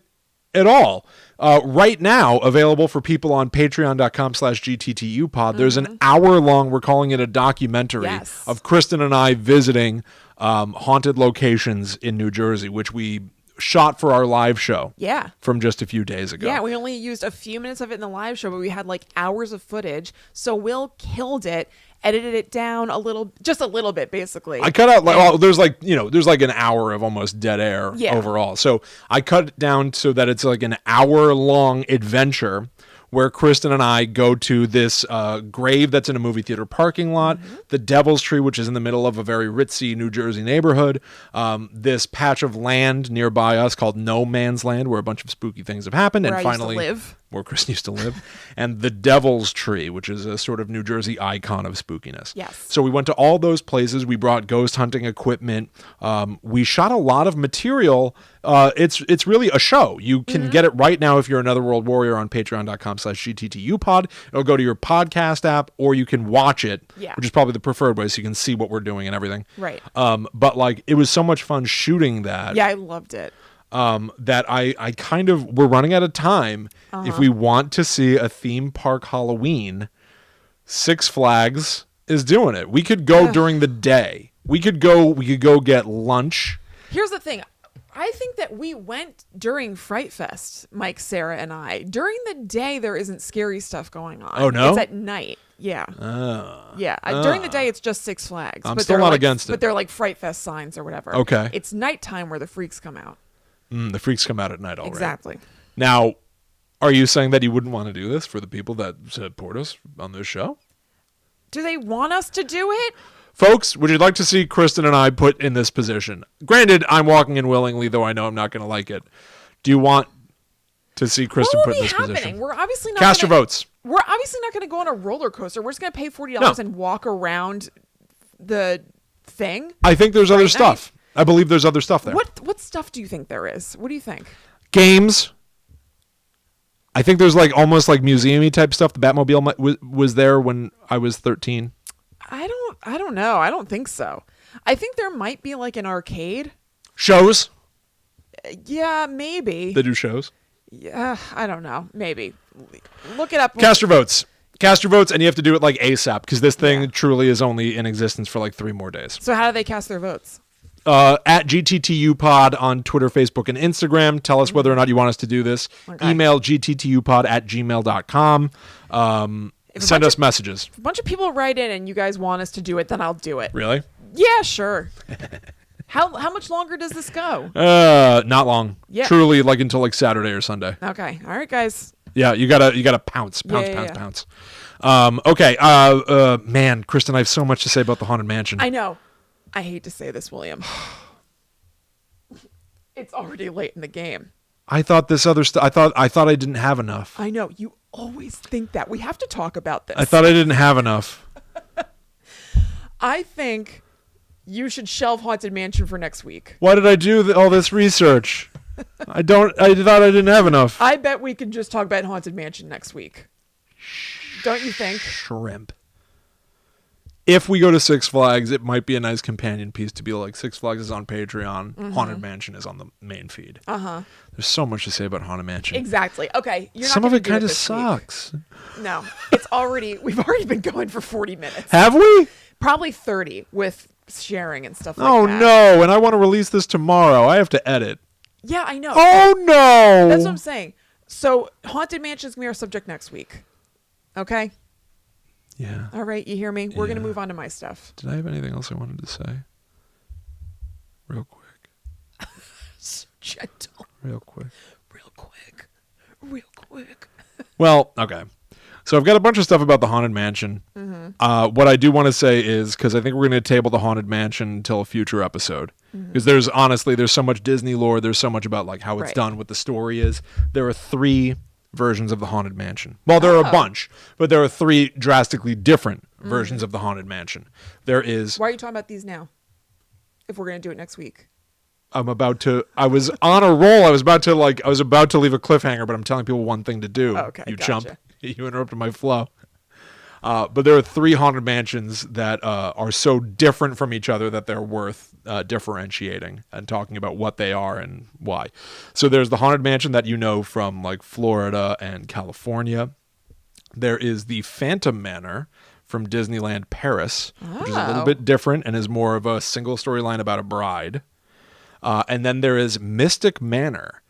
at all. Right now, available for people on patreon.com/GTTUpod, there's an hour-long, we're calling it a documentary, Yes. of Kristen and I visiting haunted locations in New Jersey, which we shot for our live show Yeah. from just a few days ago. Yeah, we only used a few minutes of it in the live show, but we had like hours of footage. So Will killed it, edited it down just a little bit, basically. I cut out there's like an hour of almost dead air overall. So I cut it down so that it's like an hour-long adventure where Kristen and I go to this grave that's in a movie theater parking lot, the Devil's Tree, which is in the middle of a very ritzy New Jersey neighborhood, this patch of land nearby us called No Man's Land, where a bunch of spooky things have happened, Where and I used to finally live. where Kristen used to live, and the Devil's Tree, which is a sort of New Jersey icon of spookiness. Yes. So we went to all those places. We brought ghost hunting equipment. We shot a lot of material. It's really a show. You can get it right now if you're Another World Warrior on patreon.com/GTTUpod. It'll go to your podcast app, or you can watch it, which is probably the preferred way, so you can see what we're doing and everything. Right. But like, it was so much fun shooting that. Yeah, I loved it. That I kind of, we're running out of time. If we want to see a theme park Halloween, Six Flags is doing it. We could go during the day. We could go get lunch. Here's the thing. I think that we went during Fright Fest, Mike, Sarah, and I. During the day, there isn't scary stuff going on. Oh, no? It's at night. Yeah. During the day, it's just Six Flags. I'm still not against it. But they're like Fright Fest signs or whatever. Okay. It's nighttime where the freaks come out. The freaks come out at night, all right. Exactly. Now, are you saying that you wouldn't want to do this for the people that support us on this show? Do they want us to do it? Folks, would you like to see Kristen and I put in this position? Granted, I'm walking in willingly, though I know I'm not going to like it. Do you want to see Kristen put in this position? We're obviously not Cast your votes. We're obviously not going to go on a roller coaster. We're just going to pay $40 and walk around the thing. I think there's other stuff. I believe there's other stuff there. What stuff do you think there is? What do you think? Games. I think there's like almost like museum-y type stuff. The Batmobile was there when I was 13. I don't know. I don't think so. I think there might be like an arcade. Shows. Yeah, maybe. They do shows. Yeah, I don't know. Maybe. Look it up. Cast your votes. Cast your votes, and you have to do it like ASAP because this thing truly is only in existence for like 3 more days. So how do they cast their votes? At GTTU Pod on Twitter, Facebook, and Instagram. Tell us whether or not you want us to do this. Okay. Email gttupod@gmail.com. Send us messages. If a bunch of people write in and you guys want us to do it, then I'll do it. Really? Yeah, sure. How much longer does this go? Not long. Yeah. Truly, like until like Saturday or Sunday. Okay. All right, guys. Yeah, you gotta pounce. Okay. Man, Kristen, I have so much to say about the Haunted Mansion. I know. I hate to say this, William. It's already late in the game. I thought this other stuff. I thought I didn't have enough. I know. You always think that. We have to talk about this. I thought I didn't have enough. I think you should shelve Haunted Mansion for next week. Why did I do all this research? I thought I didn't have enough. I bet we can just talk about Haunted Mansion next week. Don't you think? Shrimp. If we go to Six Flags, it might be a nice companion piece to be like Six Flags is on Patreon, Haunted Mansion is on the main feed. There's so much to say about Haunted Mansion. Exactly. Okay. You're not Some of gonna it do kind of this sucks. week. No. We've already been going for 40 minutes. Have we? Probably 30 with sharing and stuff like Oh that. no, and I want to release this tomorrow. I have to edit. Yeah, I know. Oh no. That's what I'm saying. So Haunted Mansion is going to be our subject next week. Okay? Yeah. All right, you hear me? We're going to move on to my stuff. Did I have anything else I wanted to say? Real quick. So gentle. Real quick. Real quick. Real quick. Well, okay. So I've got a bunch of stuff about the Haunted Mansion. What I do want to say is, because I think we're going to table the Haunted Mansion until a future episode. Because there's so much Disney lore. There's so much about like how it's done, what the story is. There are 3 versions of the Haunted Mansion. Well, there are a bunch, but there are 3 drastically different versions of the Haunted Mansion. There is... Why are you talking about these now? If we're going to do it next week. I was on a roll. I was about to leave a cliffhanger, but I'm telling people one thing to do. Okay, you gotcha. chump. You interrupted my flow. But there are 3 Haunted Mansions that are so different from each other that they're worth differentiating and talking about what they are and why. So there's the Haunted Mansion that you know from like Florida and California. There is the Phantom Manor from Disneyland Paris, which is a little bit different and is more of a single storyline about a bride. And then there is Mystic Manor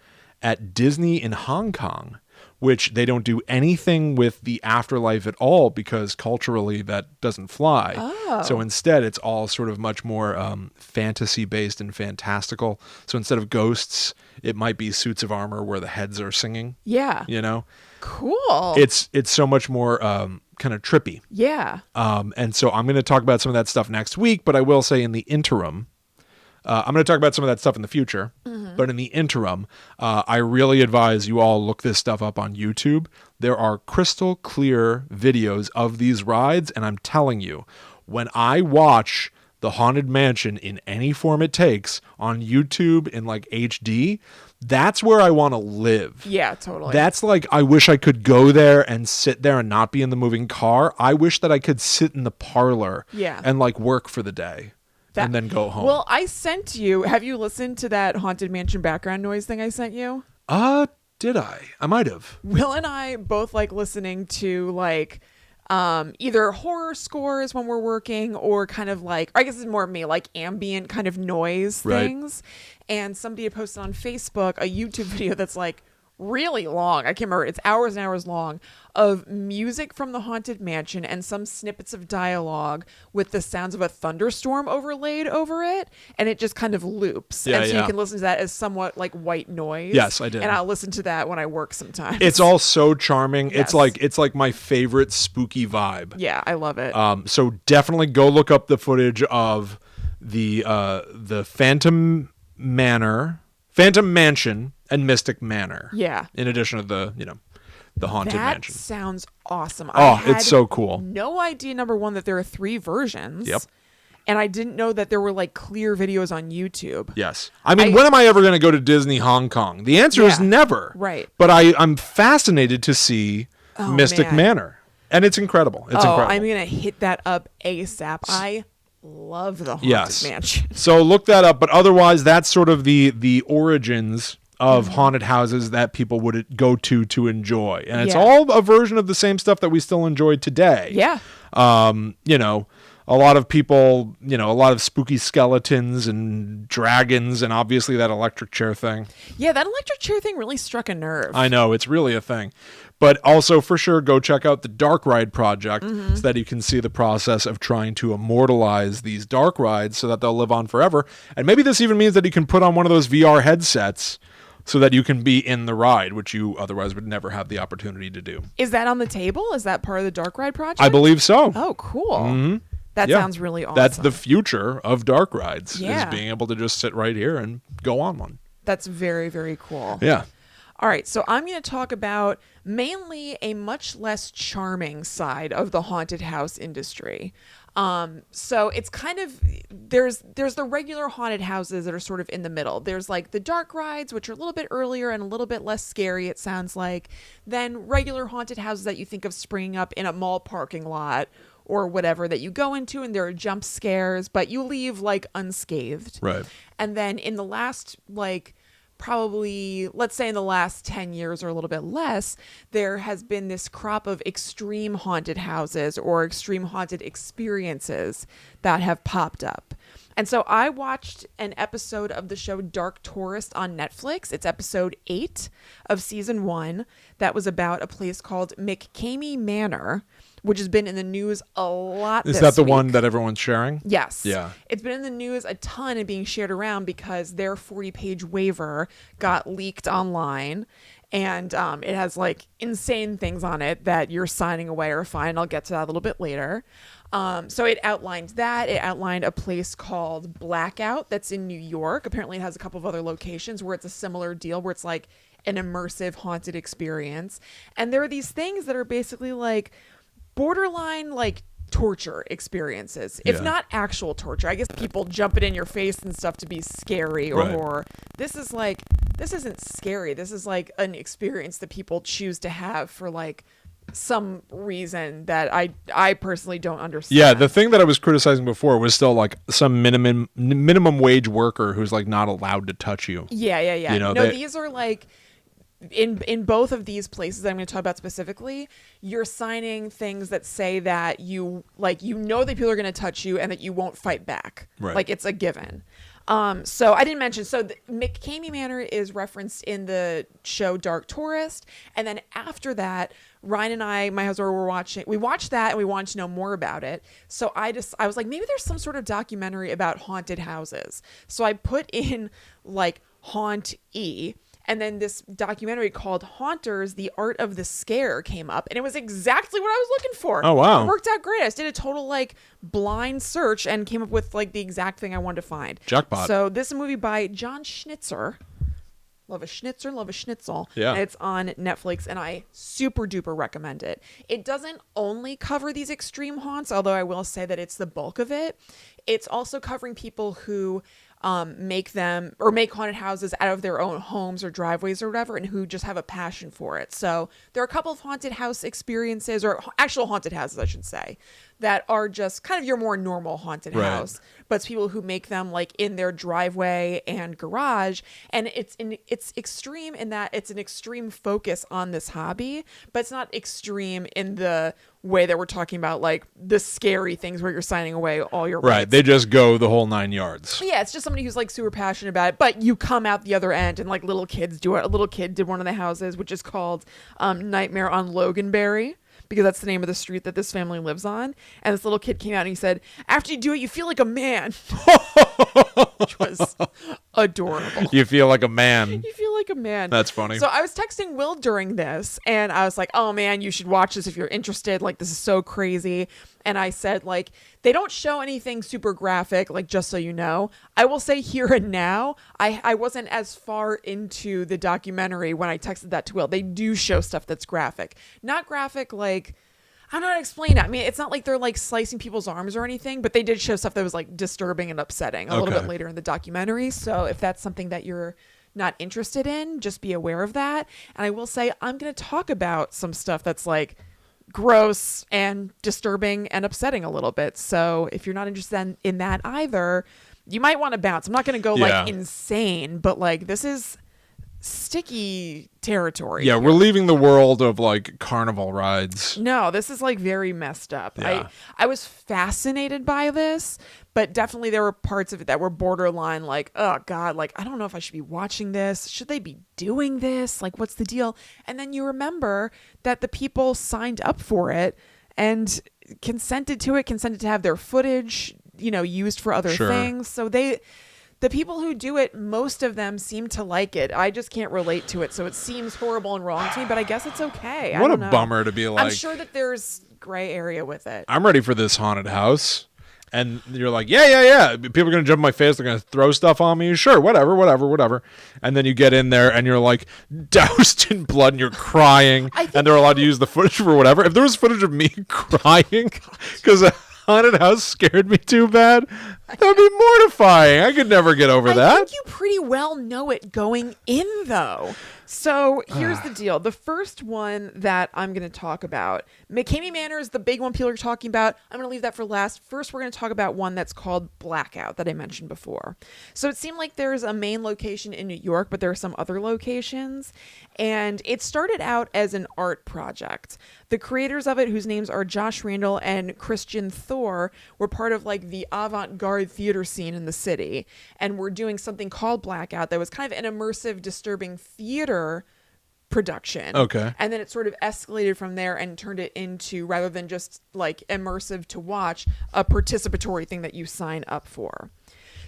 at Disney in Hong Kong, which they don't do anything with the afterlife at all because culturally that doesn't fly. So instead, it's all sort of much more fantasy-based and fantastical. So instead of ghosts, it might be suits of armor where the heads are singing. Yeah. You know? Cool. It's so much more kind of trippy. Yeah. And so I'm going to talk about some of that stuff next week, but I will say in the interim... I'm going to talk about some of that stuff in the future, but in the interim, I really advise you all look this stuff up on YouTube. There are crystal clear videos of these rides, and I'm telling you, when I watch the Haunted Mansion in any form it takes on YouTube in like HD, that's where I want to live. Yeah, totally. That's like, I wish I could go there and sit there and not be in the moving car. I wish that I could sit in the parlor and like work for the day. And then go home. Well, I sent you. Have you listened to that Haunted Mansion background noise thing I sent you? Did I? I might have. Will and I both like listening to like either horror scores when we're working or kind of like, or I guess it's more of me, like ambient kind of noise Right. things. And somebody had posted on Facebook a YouTube video that's like really long. I can't remember. It's hours and hours long of music from the Haunted Mansion and some snippets of dialogue with the sounds of a thunderstorm overlaid over it. And it just kind of loops. Yeah, and so yeah. you can listen to that as somewhat like white noise. Yes, I did. And I'll listen to that when I work sometimes. It's all so charming. Yes. It's like my favorite spooky vibe. yeah, I love it. So definitely go look up the footage of the Phantom Mansion, and Mystic Manor. Yeah. In addition to the the Haunted That Mansion. sounds awesome. Oh, I had it's so cool. No idea, number one, that there are 3 versions. Yep. And I didn't know that there were like clear videos on YouTube. Yes. I mean, when am I ever going to go to Disney Hong Kong? The answer is Yeah. never. Right. But I'm fascinated to see Mystic man. Manor. And it's incredible. It's incredible. I'm going to hit that up ASAP. I love the Haunted Yes. Mansion. So look that up. But otherwise, that's sort of the origins of haunted houses that people would go to enjoy. And it's Yeah. all a version of the same stuff that we still enjoy today. Yeah. A lot of people, a lot of spooky skeletons and dragons and obviously that electric chair thing. Yeah, that electric chair thing really struck a nerve. I know, it's really a thing. But also, for sure, go check out the Dark Ride Project so that you can see the process of trying to immortalize these dark rides so that they'll live on forever. And maybe this even means that you can put on one of those VR headsets so that you can be in the ride, which you otherwise would never have the opportunity to do. Is that on the table? Is that part of the Dark Ride project? I believe so. Oh, cool. That Yeah. sounds really awesome. That's the future of dark rides, Yeah. is being able to just sit right here and go on one. That's very, very cool. Yeah. All right, so I'm going to talk about mainly a much less charming side of the haunted house industry. So it's kind of there's the regular haunted houses that are sort of in the middle. There's like the dark rides, which are a little bit earlier and a little bit less scary, it sounds like, than regular haunted houses that you think of springing up in a mall parking lot or whatever that you go into, and there are jump scares, but you leave like unscathed. Right. And then in the last probably, let's say in the last 10 years or a little bit less, there has been this crop of extreme haunted houses or extreme haunted experiences that have popped up. And so I watched an episode of the show Dark Tourist on Netflix. It's episode 8 of season 1 that was about a place called McKamey Manor, which has been in the news a lot Is this that the week. one that everyone's sharing? Yes. Yeah. It's been in the news a ton and being shared around because their 40-page waiver got leaked online. And it has like insane things on it that you're signing away or fine. I'll get to that a little bit later. So it outlined that. It outlined a place called Blackout that's in New York. Apparently it has a couple of other locations where it's a similar deal where it's like an immersive haunted experience. And there are these things that are basically like borderline like torture experiences, if Yeah. not actual torture. I guess people jumping in your face and stuff to be scary or Right. horror. This isn't scary. This is like an experience that people choose to have for like some reason that I personally don't understand. Yeah, the thing that I was criticizing before was still like some minimum wage worker who's like not allowed to touch you. Yeah. You know, no, these are like in both of these places that I'm going to talk about specifically, you're signing things that say that you that people are going to touch you and that you won't fight back. Right. Like it's a given. So I didn't mention, so the McKamey Manor is referenced in the show Dark Tourist. And then after that, Ryan and I, my husband, we watched that and we wanted to know more about it. So I was like, maybe there's some sort of documentary about haunted houses. So I put in like Haunt E. And then this documentary called Haunters, The Art of the Scare came up. And it was exactly what I was looking for. Oh, wow. It worked out great. I just did a total like blind search and came up with like the exact thing I wanted to find. Jackpot. So this is a movie by John Schnitzer. Love a schnitzer, love a schnitzel. Yeah. And it's on Netflix and I super duper recommend it. It doesn't only cover these extreme haunts, although I will say that it's the bulk of it. It's also covering people who make haunted houses out of their own homes or driveways or whatever, and who just have a passion for it. So there are a couple of haunted house experiences, or actual haunted houses, I should say, that are just kind of your more normal haunted Right. house, but it's people who make them like in their driveway and garage. And it's extreme in that it's an extreme focus on this hobby, but it's not extreme in the way that we're talking about like the scary things where you're signing away all your Right. rights. They just go the whole 9 yards. Yeah, it's just somebody who's like super passionate about it, but you come out the other end and like little kids do it. A little kid did one of the houses, which is called Nightmare on Loganberry, because that's the name of the street that this family lives on. And this little kid came out and he said, after you do it, you feel like a man, which was adorable. You feel like a man. You feel like a man. That's funny. So I was texting Will during this and I was like, oh man, you should watch this if you're interested. Like, this is so crazy. And I said, like, they don't show anything super graphic, like, just so you know. I will say here and now, I wasn't as far into the documentary when I texted that to Will. They do show stuff that's graphic. Not graphic, like, I don't know how to explain it. I mean, it's not like they're like slicing people's arms or anything, but they did show stuff that was like disturbing and upsetting a little bit later in the documentary. So if that's something that you're not interested in, just be aware of that. And I will say, I'm going to talk about some stuff that's like gross and disturbing and upsetting a little bit. So if you're not interested in that either, you might want to bounce. I'm not going to go like insane, but like this is sticky territory. Yeah, here. we're leaving the world of like carnival rides. No, this is like very messed up. Yeah. I was fascinated by this, but definitely there were parts of it that were borderline like, oh God, like I don't know if I should be watching this. Should they be doing this? Like, what's the deal? And then you remember that the people signed up for it and consented to have their footage, used for other things. So the people who do it, most of them seem to like it. I just can't relate to it. So it seems horrible and wrong to me, but I guess it's okay. What I a don't know. bummer to be like, I'm sure that there's gray area with it. I'm ready for this haunted house. And you're like, yeah. People are going to jump in my face. They're going to throw stuff on me. Sure, whatever. And then you get in there and you're like doused in blood and you're crying. And they're allowed to use the footage for whatever. If there was footage of me crying because a haunted house scared me too bad, that would be mortifying. I could never get over that. I think you pretty well know it going in, though. So here's the deal. The first one that I'm going to talk about, McKamey Manor is the big one people are talking about. I'm going to leave that for last. First, we're going to talk about one that's called Blackout that I mentioned before. So it seemed like there's a main location in New York, but there are some other locations. And it started out as an art project. The creators of it, whose names are Josh Randall and Christian Thor, were part of like the avant-garde theater scene in the city. And were doing something called Blackout that was kind of an immersive, disturbing theater production. Okay. And then it sort of escalated from there and turned it into, rather than just like immersive to watch, a participatory thing that you sign up for.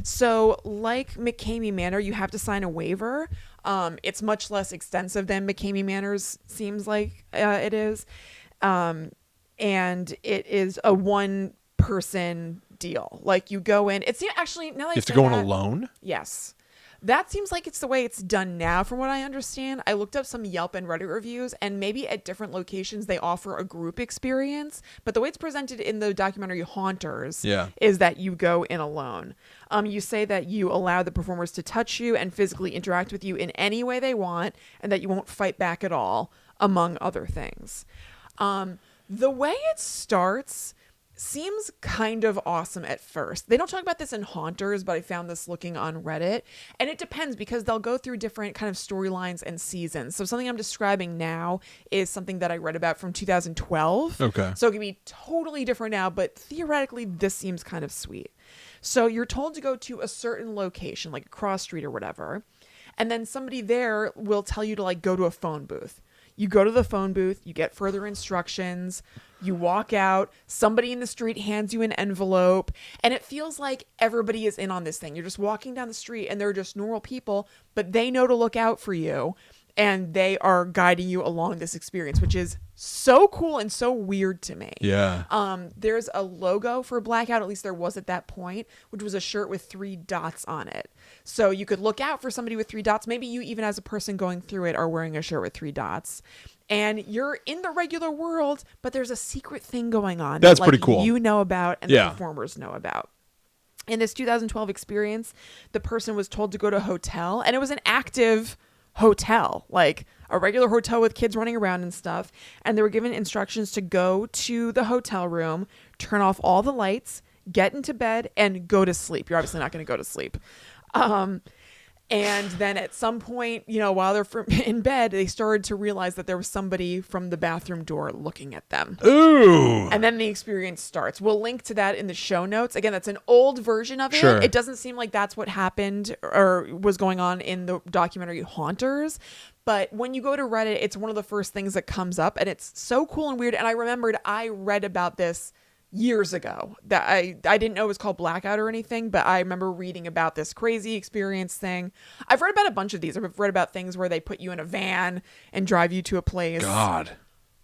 So like McKamey Manor, you have to sign a waiver. It's much less extensive than McKamey Manor's seems like it is. And it is a one-person deal. Like you go in, it's actually, now that You have to go in alone? Yes. That seems like it's the way it's done now, from what I understand. I looked up some Yelp and Reddit reviews, and maybe at different locations they offer a group experience. But the way it's presented in the documentary Haunters is that you go in alone. You say that you allow the performers to touch you and physically interact with you in any way they want, and that you won't fight back at all, among other things. The way it starts seems kind of awesome at first. They don't talk about this in Haunters, but I found this looking on Reddit. And it depends, because they'll go through different kind of storylines and seasons. So something I'm describing now is something that I read about from 2012. Okay. So it can be totally different now, but theoretically this seems kind of sweet. So you're told to go to a certain location, like a cross street or whatever. And then somebody there will tell you to like go to a phone booth. You go to the phone booth, you get further instructions, you walk out, somebody in the street hands you an envelope, and it feels like everybody is in on this thing. You're just walking down the street and they're just normal people, but they know to look out for you, and they are guiding you along this experience, which is so cool and so weird to me. Yeah. There's a logo for Blackout, at least there was at that point, which was a shirt with 3 dots on it. So you could look out for somebody with 3 dots. Maybe you, even as a person going through it, are wearing a shirt with 3 dots. And you're in the regular world, but there's a secret thing going on. That's that, pretty cool. You know about, and the performers know about. In this 2012 experience, the person was told to go to a hotel, and it was an active hotel, like a regular hotel with kids running around and stuff. And they were given instructions to go to the hotel room, turn off all the lights, get into bed, and go to sleep. You're obviously not going to go to sleep. And then at some point, while they're in bed, they started to realize that there was somebody from the bathroom door looking at them. Ooh. And then the experience starts. We'll link to that in the show notes. Again, that's an old version of it. Sure. It doesn't seem like that's what happened or was going on in the documentary Haunters. But when you go to Reddit, it's one of the first things that comes up. And it's so cool and weird. And I remembered I read about this years ago that I didn't know it was called blackout or anything, but I remember reading about this crazy experience thing. I've read about a bunch of these. I've read about things where they put you in a van and drive you to a place. God.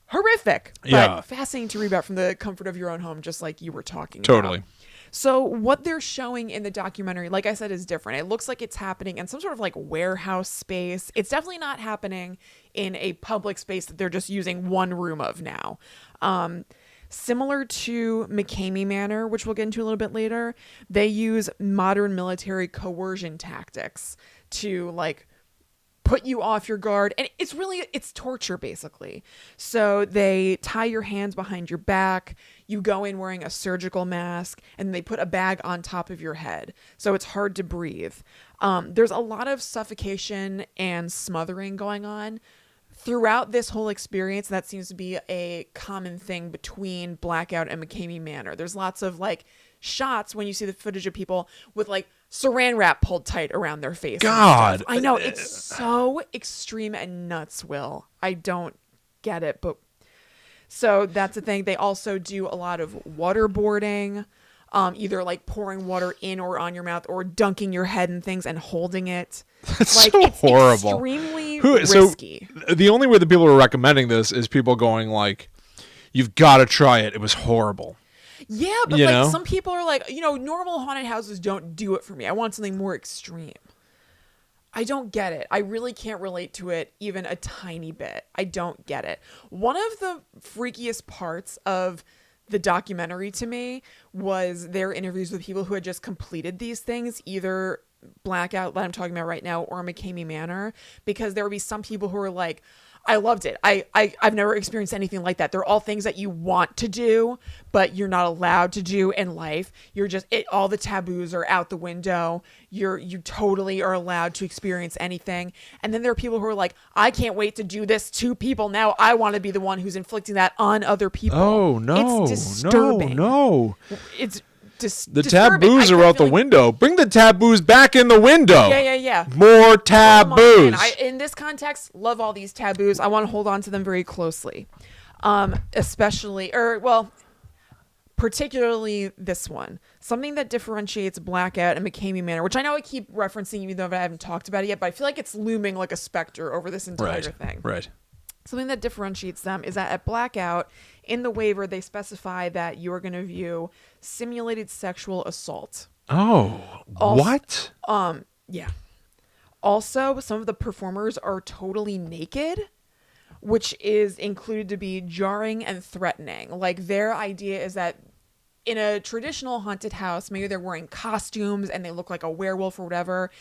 Horrific. Yeah. But fascinating to read about from the comfort of your own home, just like you were talking Totally. about. So what they're showing in the documentary, like I said, is different. It looks like it's happening in some sort of like warehouse space. It's definitely not happening in a public space that they're just using one room of now. Similar to McKamey Manor, which we'll get into a little bit later, they use modern military coercion tactics to like put you off your guard. And it's torture basically. So they tie your hands behind your back. You go in wearing a surgical mask and they put a bag on top of your head. So it's hard to breathe. There's a lot of suffocation and smothering going on throughout this whole experience. That seems to be a common thing between Blackout and McKamey Manor. There's lots of like shots when you see the footage of people with like saran wrap pulled tight around their face. God. I know, it's so extreme and nuts, Will. I don't get it, but so that's the thing. They also do a lot of waterboarding, either like pouring water in or on your mouth or dunking your head in things and holding it. That's like, so it's horrible. Extremely risky. So the only way that people are recommending this is people going like, "You've got to try it. It was horrible." Yeah, but like some people are like, normal haunted houses don't do it for me. I want something more extreme. I don't get it. I really can't relate to it even a tiny bit. I don't get it. One of the freakiest parts of the documentary to me was their interviews with people who had just completed these things, either Blackout that I'm talking about right now or McKamey Manor, because there would be some people who are like, I loved it. I've never experienced anything like that. They're all things that you want to do, but you're not allowed to do in life. You're just all the taboos are out the window. You totally are allowed to experience anything. And then there are people who are like, I can't wait to do this to people. Now I want to be the one who's inflicting that on other people. Oh no. It's disturbing. No. It's the taboos are out the window. Bring the taboos back in the window. Yeah. More taboos. In this context, love all these taboos. I want to hold on to them very closely. Particularly this one. Something that differentiates Blackout and McKamey Manor, which I know I keep referencing even though I haven't talked about it yet, but I feel like it's looming like a specter over this entire thing. Right. Something that differentiates them is that at Blackout, in the waiver, they specify that you're going to view simulated sexual assault. Oh, what? Yeah. Also, some of the performers are totally naked, which is included to be jarring and threatening. Like, their idea is that in a traditional haunted house, maybe they're wearing costumes and they look like a werewolf or whatever.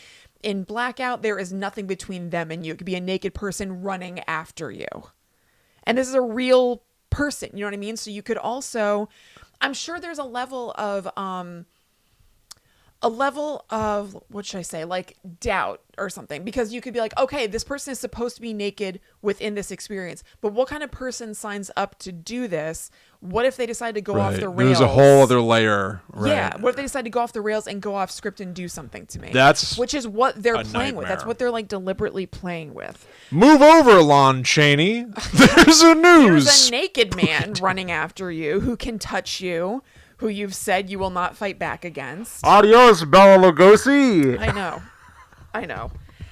In Blackout, there is nothing between them and you. It could be a naked person running after you. And this is a real person, you know what I mean? So you could also, I'm sure there's a level of, what should I say, like doubt or something, because you could be like, okay, this person is supposed to be naked within this experience, but what kind of person signs up to do this? What if they decide to go off the rails? There's a whole other layer. Right. Yeah. What if they decide to go off the rails and go off script and do something to me? Which is what they're playing with. That's what they're like deliberately playing with. Move over, Lon Chaney. There's a news. There's a naked man running after you who can touch you, who you've said you will not fight back against. Adios, Bela Lugosi. I know.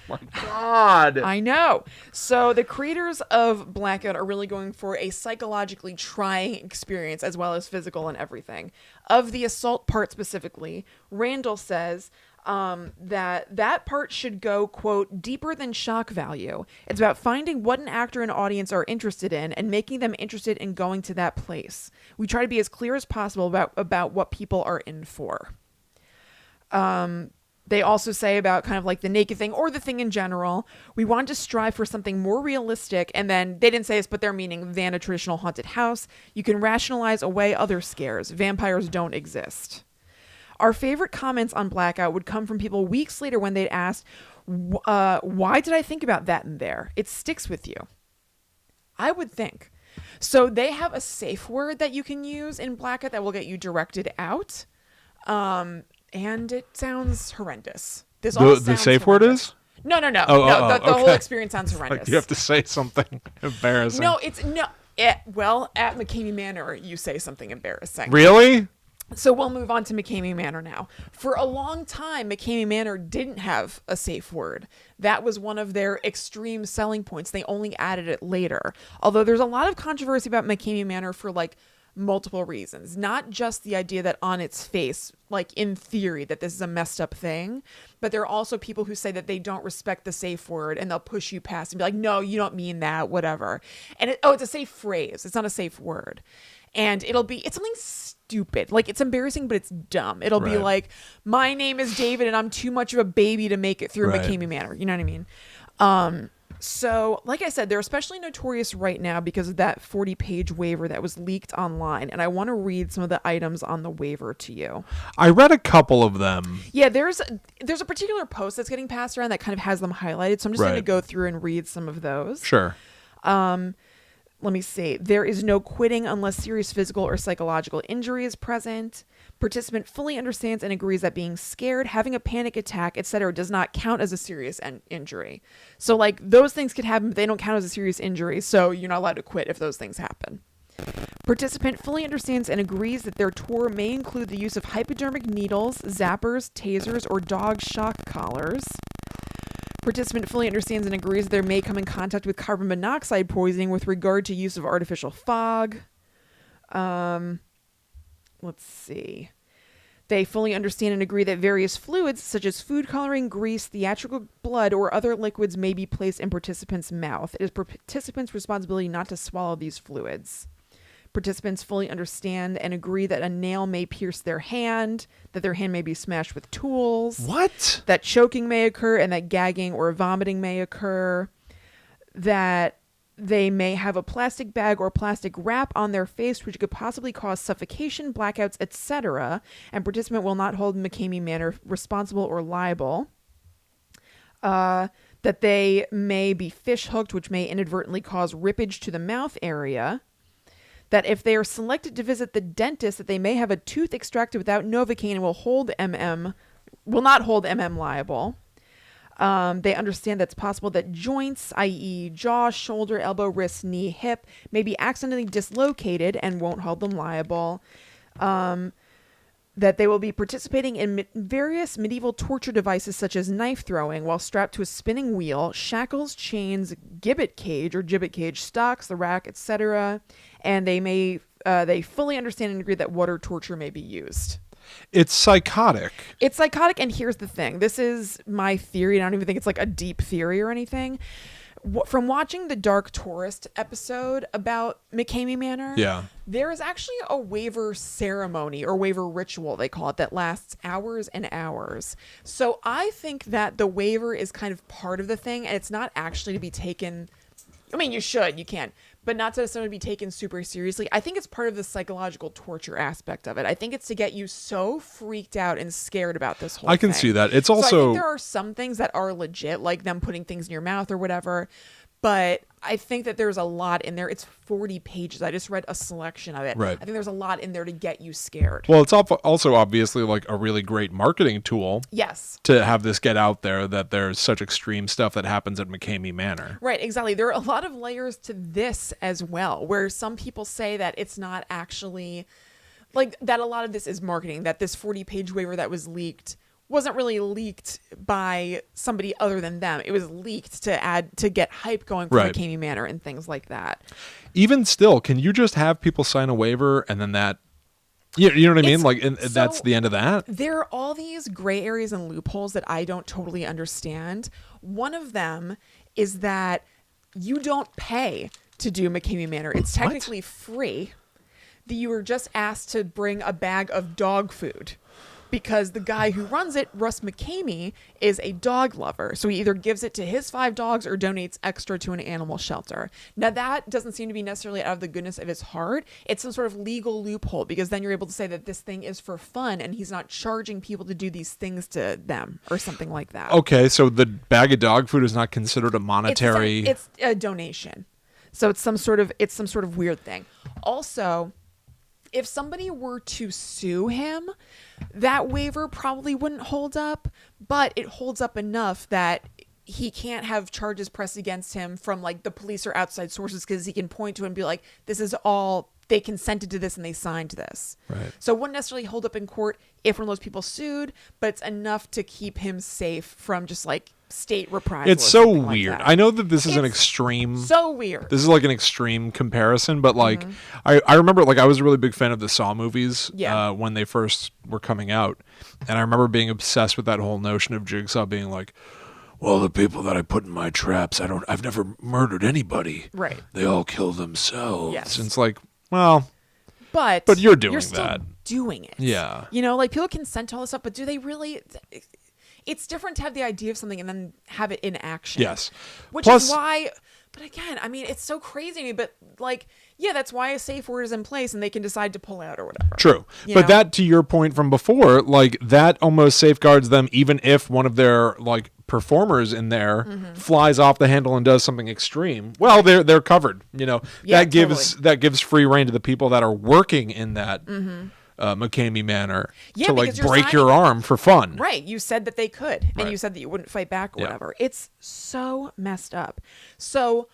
My God. I know. So the creators of Blackout are really going for a psychologically trying experience as well as physical and everything. Of the assault part specifically, Randall says that part should go, quote, deeper than shock value. It's about finding what an actor and audience are interested in and making them interested in going to that place. We try to be as clear as possible about what people are in for. They also say about kind of like the naked thing or the thing in general, we want to strive for something more realistic. And then they didn't say this, but they're meaning than a traditional haunted house. You can rationalize away other scares. Vampires don't exist. Our favorite comments on Blackout would come from people weeks later when they'd asked, why did I think about that in there? It sticks with you. I would think. So they have a safe word that you can use in Blackout that will get you directed out. And it sounds horrendous. This all The sounds safe word horrendous. is? No. The okay. whole experience sounds horrendous. Like you have to say something embarrassing. No, it's no. Well, at McKamey Manor, you say something embarrassing. Really? So we'll move on to McKamey Manor now. For a long time, McKamey Manor didn't have a safe word. That was one of their extreme selling points. They only added it later. Although there's a lot of controversy about McKamey Manor for like multiple reasons. Not just the idea that on its face, like in theory, that this is a messed up thing, but there are also people who say that they don't respect the safe word and they'll push you past and be like, no, you don't mean that, whatever. And it's a safe phrase. It's not a safe word. And it's something stupid. Like, it's embarrassing, but it's dumb. It'll be like, my name is David and I'm too much of a baby to make it through McKamey Manor. You know what I mean? So, like I said, they're especially notorious right now because of that 40-page waiver that was leaked online. And I want to read some of the items on the waiver to you. I read a couple of them. Yeah, there's a particular post that's getting passed around that kind of has them highlighted. So I'm just going to go through and read some of those. Sure. Let me see. There is no quitting unless serious physical or psychological injury is present. Participant fully understands and agrees that being scared, having a panic attack, etc. does not count as a serious injury. So, like, those things could happen, but they don't count as a serious injury, so you're not allowed to quit if those things happen. Participant fully understands and agrees that their tour may include the use of hypodermic needles, zappers, tasers, or dog shock collars. Participant fully understands and agrees that they may come in contact with carbon monoxide poisoning with regard to use of artificial fog. Let's see. They fully understand and agree that various fluids, such as food coloring, grease, theatrical blood, or other liquids may be placed in participants' mouth. It is participants' responsibility not to swallow these fluids. Participants fully understand and agree that a nail may pierce their hand, that their hand may be smashed with tools. What? That choking may occur and that gagging or vomiting may occur. That they may have a plastic bag or plastic wrap on their face, which could possibly cause suffocation, blackouts, etc. And participant will not hold McKamey Manor responsible or liable. That they may be fish hooked, which may inadvertently cause rippage to the mouth area. That if they are selected to visit the dentist, that they may have a tooth extracted without Novocaine and will not hold MM liable. They understand that it's possible that joints, i.e. jaw, shoulder, elbow, wrist, knee, hip, may be accidentally dislocated and won't hold them liable. That they will be participating in various medieval torture devices such as knife throwing while strapped to a spinning wheel, shackles, chains, gibbet cage, stocks, the rack, etc. And they fully understand and agree that water torture may be used. It's psychotic. It's psychotic, and here's the thing. This is my theory, and I don't even think it's like a deep theory or anything. From watching the Dark Tourist episode about McKamey Manor, there is actually a waiver ceremony or waiver ritual, they call it, that lasts hours and hours. So I think that the waiver is kind of part of the thing, and it's not actually to be taken. I mean, you can, but not to necessarily be taken super seriously. I think it's part of the psychological torture aspect of it. I think it's to get you so freaked out and scared about this whole thing. I can see that. It's also... So I think there are some things that are legit, like them putting things in your mouth or whatever, but I think that there's a lot in there. It's 40 pages. I just read a selection of it. Right. I think there's a lot in there to get you scared. Well, it's also obviously like a really great marketing tool. Yes. To have this get out there that there's such extreme stuff that happens at McKamey Manor. Right, exactly. There are a lot of layers to this as well, where some people say that it's not actually, like, that a lot of this is marketing, that this 40-page waiver that was leaked wasn't really leaked by somebody other than them. It was leaked to get hype going for McKamey Manor and things like that. Even still, can you just have people sign a waiver and then that, you know what I mean? Like, and that's the end of that? There are all these gray areas and loopholes that I don't totally understand. One of them is that you don't pay to do McKamey Manor. It's technically free. You were just asked to bring a bag of dog food. because the guy who runs it, Russ McKamey, is a dog lover. So he either gives it to his 5 dogs or donates extra to an animal shelter. Now, that doesn't seem to be necessarily out of the goodness of his heart. It's some sort of legal loophole, because then you're able to say that this thing is for fun and he's not charging people to do these things to them or something like that. Okay, so the bag of dog food is not considered a monetary... It's a donation. So it's some sort of weird thing. Also, if somebody were to sue him, that waiver probably wouldn't hold up, but it holds up enough that he can't have charges pressed against him from like the police or outside sources, because he can point to it and be like, this is all, they consented to this and they signed this. Right. So it wouldn't necessarily hold up in court if one of those people sued, but it's enough to keep him safe from just like state reprisal. It's so weird. I know that this is an extreme. So weird. This is like an extreme comparison, but like I remember, like, I was a really big fan of the Saw movies when they first were coming out, and I remember being obsessed with that whole notion of Jigsaw being like, well, the people that I put in my traps, I've never murdered anybody. Right. They all kill themselves. Yes. And it's like, well, but you're doing still that. Doing it. Yeah. You know, like, people consent to all this stuff, but do they really? It's different to have the idea of something and then have it in action. Yes. Which Plus, is why, but again, I mean, it's so crazy to me, but like, yeah, that's why a safe word is in place and they can decide to pull out or whatever. True. You But know? that, to your point from before, like, that almost safeguards them, even if one of their like performers in there flies off the handle and does something extreme. Well, they're covered. You know, Yeah, that gives free reign to the people that are working in that McKamey Manor to like because you're break your signing- arm for fun. Right. You said that they could, and Right. you said that you wouldn't fight back or Yeah. whatever. It's so messed up. So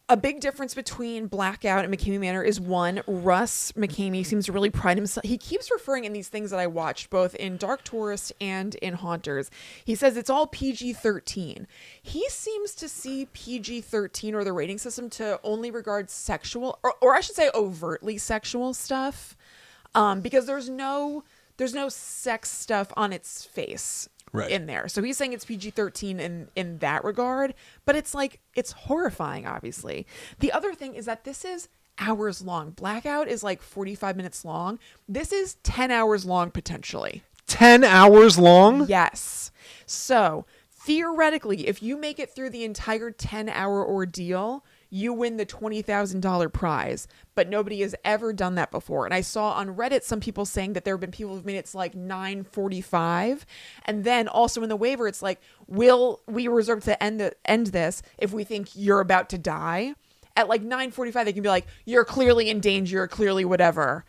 a big difference between Blackout and McKamey Manor is, one, Russ McKamey seems to really pride himself. He keeps referring in these things that I watched, both in Dark Tourist and in Haunters. He says it's all PG-13. He seems to see PG-13 or the rating system to only regard sexual, or I should say overtly sexual stuff, because there's no sex stuff on its face. Right. In there. So he's saying it's PG-13 in that regard, but it's like, it's horrifying, obviously. The other thing is that this is hours long. Blackout is like 45 minutes long. This is 10 hours long, potentially. 10 hours long? Yes. So theoretically, if you make it through the entire 10-hour ordeal, you win the $20,000 prize, but nobody has ever done that before. And I saw on Reddit some people saying that there have been people who've made it to like 9:45, and then also in the waiver it's like, will we reserve to end this if we think you're about to die? At like 9:45, they can be like, you're clearly in danger, you're clearly whatever,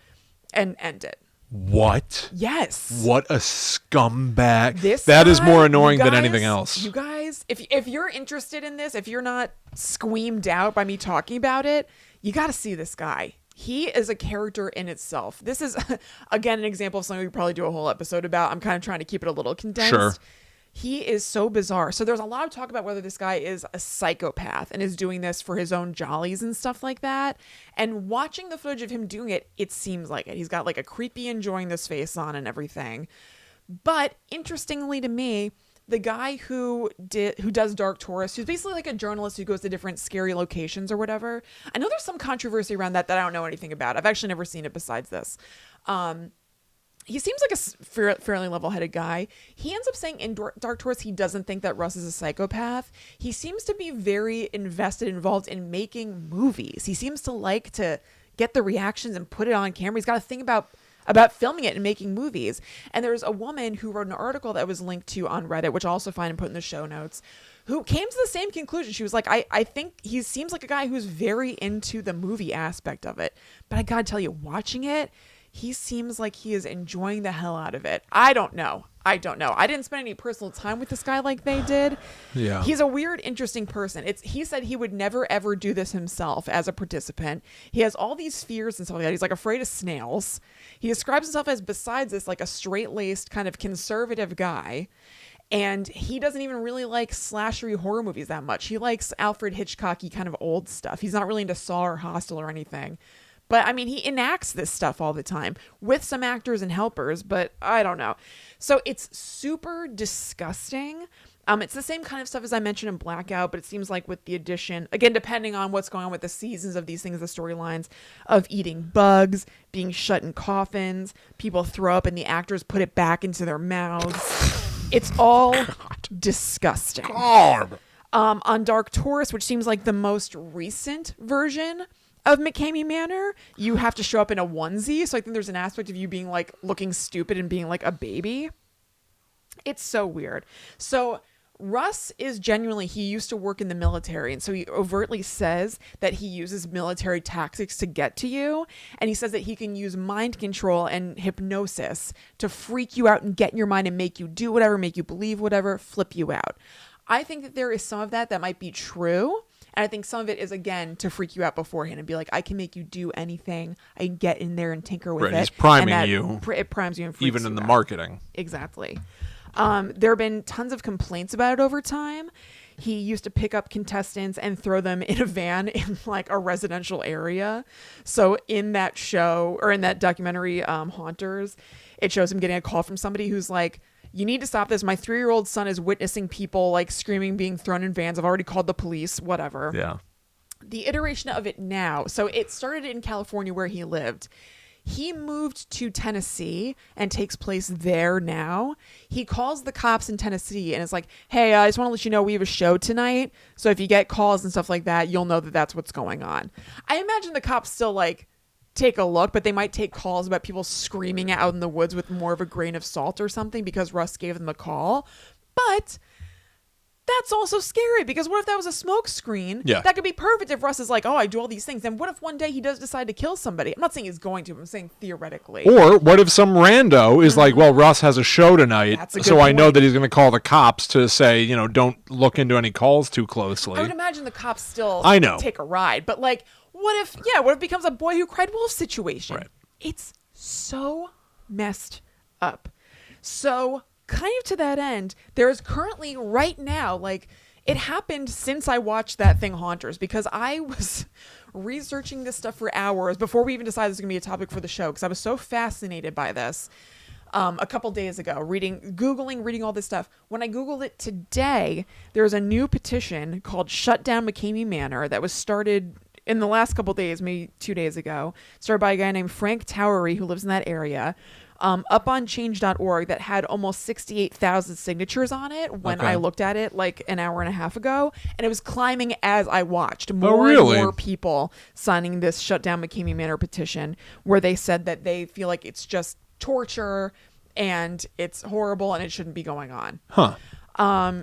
and end it. What? Yes. What a scumbag. This that is guy, more annoying you than guys- anything else. You guys, if you're interested in this, if you're not squeamed out by me talking about it, you got to see this guy. He is a character in itself. This is, again, an example of something we probably do a whole episode about. I'm kind of trying to keep it a little condensed. Sure. He is so bizarre. So there's a lot of talk about whether this guy is a psychopath and is doing this for his own jollies and stuff like that. And watching the footage of him doing it, it seems like it. He's got like a creepy enjoying this face on and everything. But interestingly to me, the guy who does Dark Tourist, who's basically like a journalist who goes to different scary locations or whatever. I know there's some controversy around that I don't know anything about. I've actually never seen it besides this. He seems like a fairly level-headed guy. He ends up saying in Dark Tourist he doesn't think that Russ is a psychopath. He seems to be very involved in making movies. He seems to like to get the reactions and put it on camera. He's got a thing about filming it and making movies. And there's a woman who wrote an article that was linked to on Reddit, which I'll also find and put in the show notes, who came to the same conclusion. She was like, I think he seems like a guy who's very into the movie aspect of it. But I gotta tell you, watching it, he seems like he is enjoying the hell out of it. I don't know. I didn't spend any personal time with this guy like they did. Yeah. He's a weird, interesting person. He said he would never, ever do this himself as a participant. He has all these fears and stuff like that. He's like afraid of snails. He describes himself as, besides this, like a straight-laced kind of conservative guy. And he doesn't even really like slashery horror movies that much. He likes Alfred Hitchcocky kind of old stuff. He's not really into Saw or Hostel or anything. But I mean, he enacts this stuff all the time with some actors and helpers, but I don't know. So it's super disgusting. It's the same kind of stuff as I mentioned in Blackout, but it seems like with the addition, again, depending on what's going on with the seasons of these things, the storylines of eating bugs, being shut in coffins, people throw up and the actors put it back into their mouths. It's all disgusting. On Dark Taurus, which seems like the most recent version of McKamey Manor, you have to show up in a onesie. So I think there's an aspect of you being like looking stupid and being like a baby. It's so weird. So Russ is genuinely, he used to work in the military. And so he overtly says that he uses military tactics to get to you. And he says that he can use mind control and hypnosis to freak you out and get in your mind and make you do whatever, make you believe whatever, flip you out. I think that there is some of that might be true. And I think some of it is, again, to freak you out beforehand and be like, I can make you do anything. I can get in there and tinker with it. He's priming you. It primes you and freaks even in you the out. marketing. Exactly. There have been tons of complaints about it over time. He used to pick up contestants and throw them in a van in like a residential area. So in that show, or in that documentary, Haunters, it shows him getting a call from somebody who's like, you need to stop this. My 3-year-old son is witnessing people like screaming, being thrown in vans. I've already called the police, whatever. Yeah. The iteration of it now. So it started in California where he lived. He moved to Tennessee and takes place there now. He calls the cops in Tennessee and is like, hey, I just want to let you know we have a show tonight. So if you get calls and stuff like that, you'll know that that's what's going on. I imagine the cops still like take a look, but they might take calls about people screaming out in the woods with more of a grain of salt or something because Russ gave them a call. But that's also scary because what if that was a smoke screen? Yeah. That could be perfect if Russ is like, oh, I do all these things. And what if one day he does decide to kill somebody? I'm not saying he's going to, I'm saying theoretically. Or what if some rando is like, well, Russ has a show tonight, That's a good so I know point. that he's going to call the cops to say, you know, don't look into any calls too closely. I would imagine the cops still I know. take a ride. But like, what if it becomes a Boy Who Cried Wolf situation? Right. It's so messed up. So kind of to that end, there is currently right now, like it happened since I watched that thing Haunters, because I was researching this stuff for hours before we even decided this was going to be a topic for the show, because I was so fascinated by this. A couple days ago, reading all this stuff. When I Googled it today, there's a new petition called Shut Down McKamey Manor that was started in the last couple days, maybe 2 days ago, started by a guy named Frank Towery, who lives in that area, up on change.org, that had almost 68,000 signatures on it when Okay. I looked at it like an hour and a half ago. And it was climbing as I watched. More really? and more people signing this Shut Down McKamey Manor petition, where they said that they feel like it's just torture and it's horrible and it shouldn't be going on. Huh.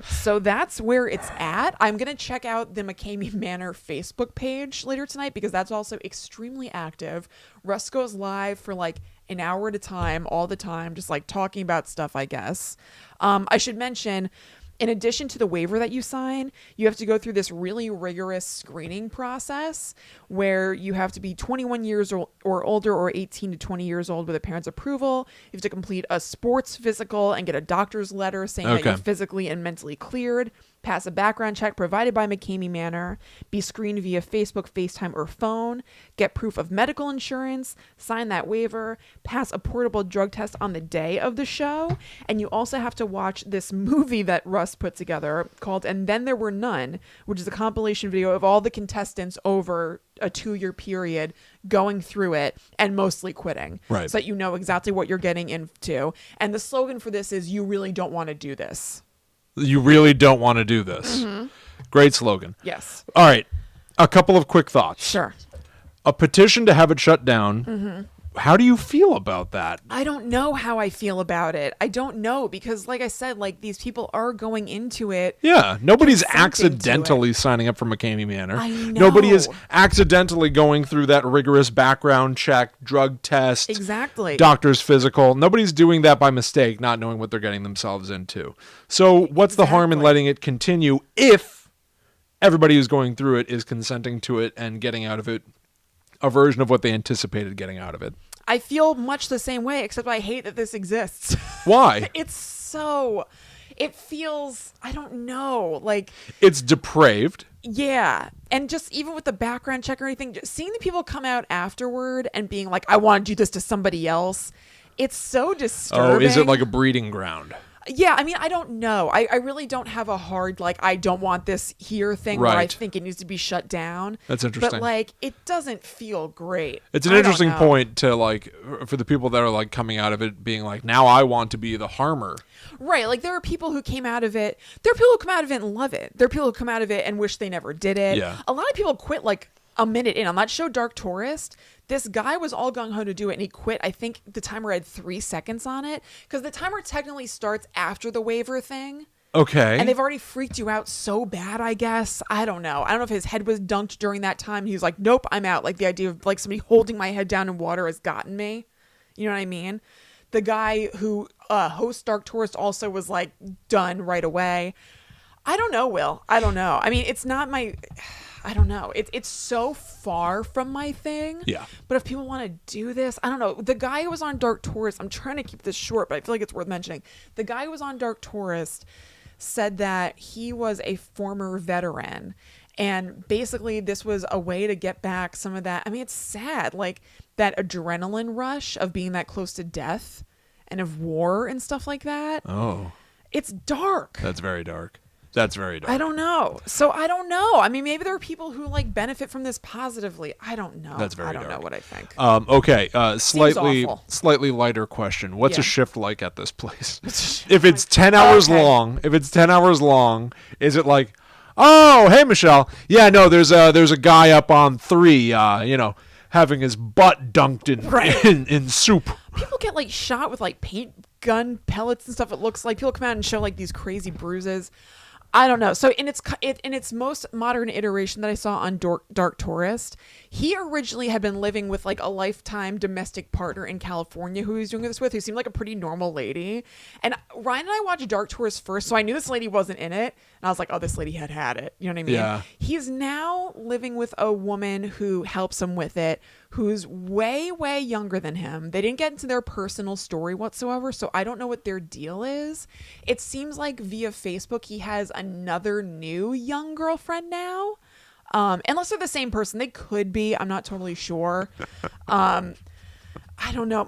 So that's where it's at. I'm going to check out the McKamey Manor Facebook page later tonight because that's also extremely active. Russ goes live for like an hour at a time, all the time, just like talking about stuff, I guess. I should mention, in addition to the waiver that you sign, you have to go through this really rigorous screening process where you have to be 21 years or older, or 18 to 20 years old with a parent's approval. You have to complete a sports physical and get a doctor's letter saying that you're physically and mentally cleared, pass a background check provided by McKamey Manor, be screened via Facebook, FaceTime, or phone, get proof of medical insurance, sign that waiver, pass a portable drug test on the day of the show, and you also have to watch this movie that Russ put together called And Then There Were None, which is a compilation video of all the contestants over a 2-year period going through it and mostly quitting. Right. So that you know exactly what you're getting into. And the slogan for this is, you really don't want to do this. You really don't want to do this. Mm-hmm. Great slogan. Yes. All right. A couple of quick thoughts. Sure. A petition to have it shut down. Mm-hmm. How do you feel about that? I don't know how I feel about it. I don't know because, like I said, like these people are going into it. Yeah, nobody's consenting to accidentally signing up for McKamey Manor. I know. Nobody is accidentally going through that rigorous background check, drug test, Exactly. doctor's physical. Nobody's doing that by mistake, not knowing what they're getting themselves into. So what's the harm in Exactly. letting it continue if everybody who's going through it is consenting to it and getting out of it a version of what they anticipated getting out of it? I feel much the same way, except I hate that this exists. Why? It feels, I don't know, like, It's depraved. yeah. And just even with the background check or anything, just seeing the people come out afterward and being like, I want to do this to somebody else, it's so disturbing. Oh, is it like a breeding ground? Yeah, I mean, I don't know. I really don't have a hard, like, I don't want this here thing where I Right. think it needs to be shut down. That's interesting. But, like, it doesn't feel great. It's an I don't interesting know. point to like for the people that are like coming out of it being like, now I want to be the harmer. Right. Like, there are people who came out of it. There are people who come out of it and love it. There are people who come out of it and wish they never did it. Yeah. A lot of people quit, like, a minute in. On that show, Dark Tourist, this guy was all gung-ho to do it, and he quit. I think the timer had 3 seconds on it, because the timer technically starts after the waiver thing. Okay. And they've already freaked you out so bad, I guess. I don't know. I don't know if his head was dunked during that time. He was like, nope, I'm out. Like, the idea of, like, somebody holding my head down in water has gotten me. You know what I mean? The guy who hosts Dark Tourist also was, like, done right away. I don't know, Will. I don't know. I mean, it's not my... I don't know. It's so far from my thing. Yeah. But if people want to do this, I don't know. The guy who was on Dark Tourist, I'm trying to keep this short, but I feel like it's worth mentioning. The guy who was on Dark Tourist said that he was a former veteran. And basically, this was a way to get back some of that. I mean, it's sad. Like, that adrenaline rush of being that close to death and of war and stuff like that. Oh, It's dark. that's very dark. That's very dark. I don't know. So I don't know. I mean, maybe there are people who like benefit from this positively. I don't know. That's very I don't dark. know what I think. Okay. Slightly awful. slightly lighter question. What's a Yeah. shift like at this place? If it's 10 hours Okay. long, is it like, oh, hey Michelle, yeah, no, there's a guy up on 3, having his butt dunked in Right. in soup. People get like shot with like paint gun pellets and stuff. It looks like people come out and show like these crazy bruises. I don't know. So in its most modern iteration that I saw on Dark Tourist, he originally had been living with like a lifetime domestic partner in California who he was doing this with, who seemed like a pretty normal lady. And Ryan and I watched Dark Tourist first, so I knew this lady wasn't in it. And I was like, oh, this lady had it. You know what I mean? Yeah. He's now living with a woman who helps him with it, who's way, way younger than him. They didn't get into their personal story whatsoever, so I don't know what their deal is. It seems like via Facebook he has another new young girlfriend now. Unless they're the same person. They could be. I'm not totally sure. I don't know.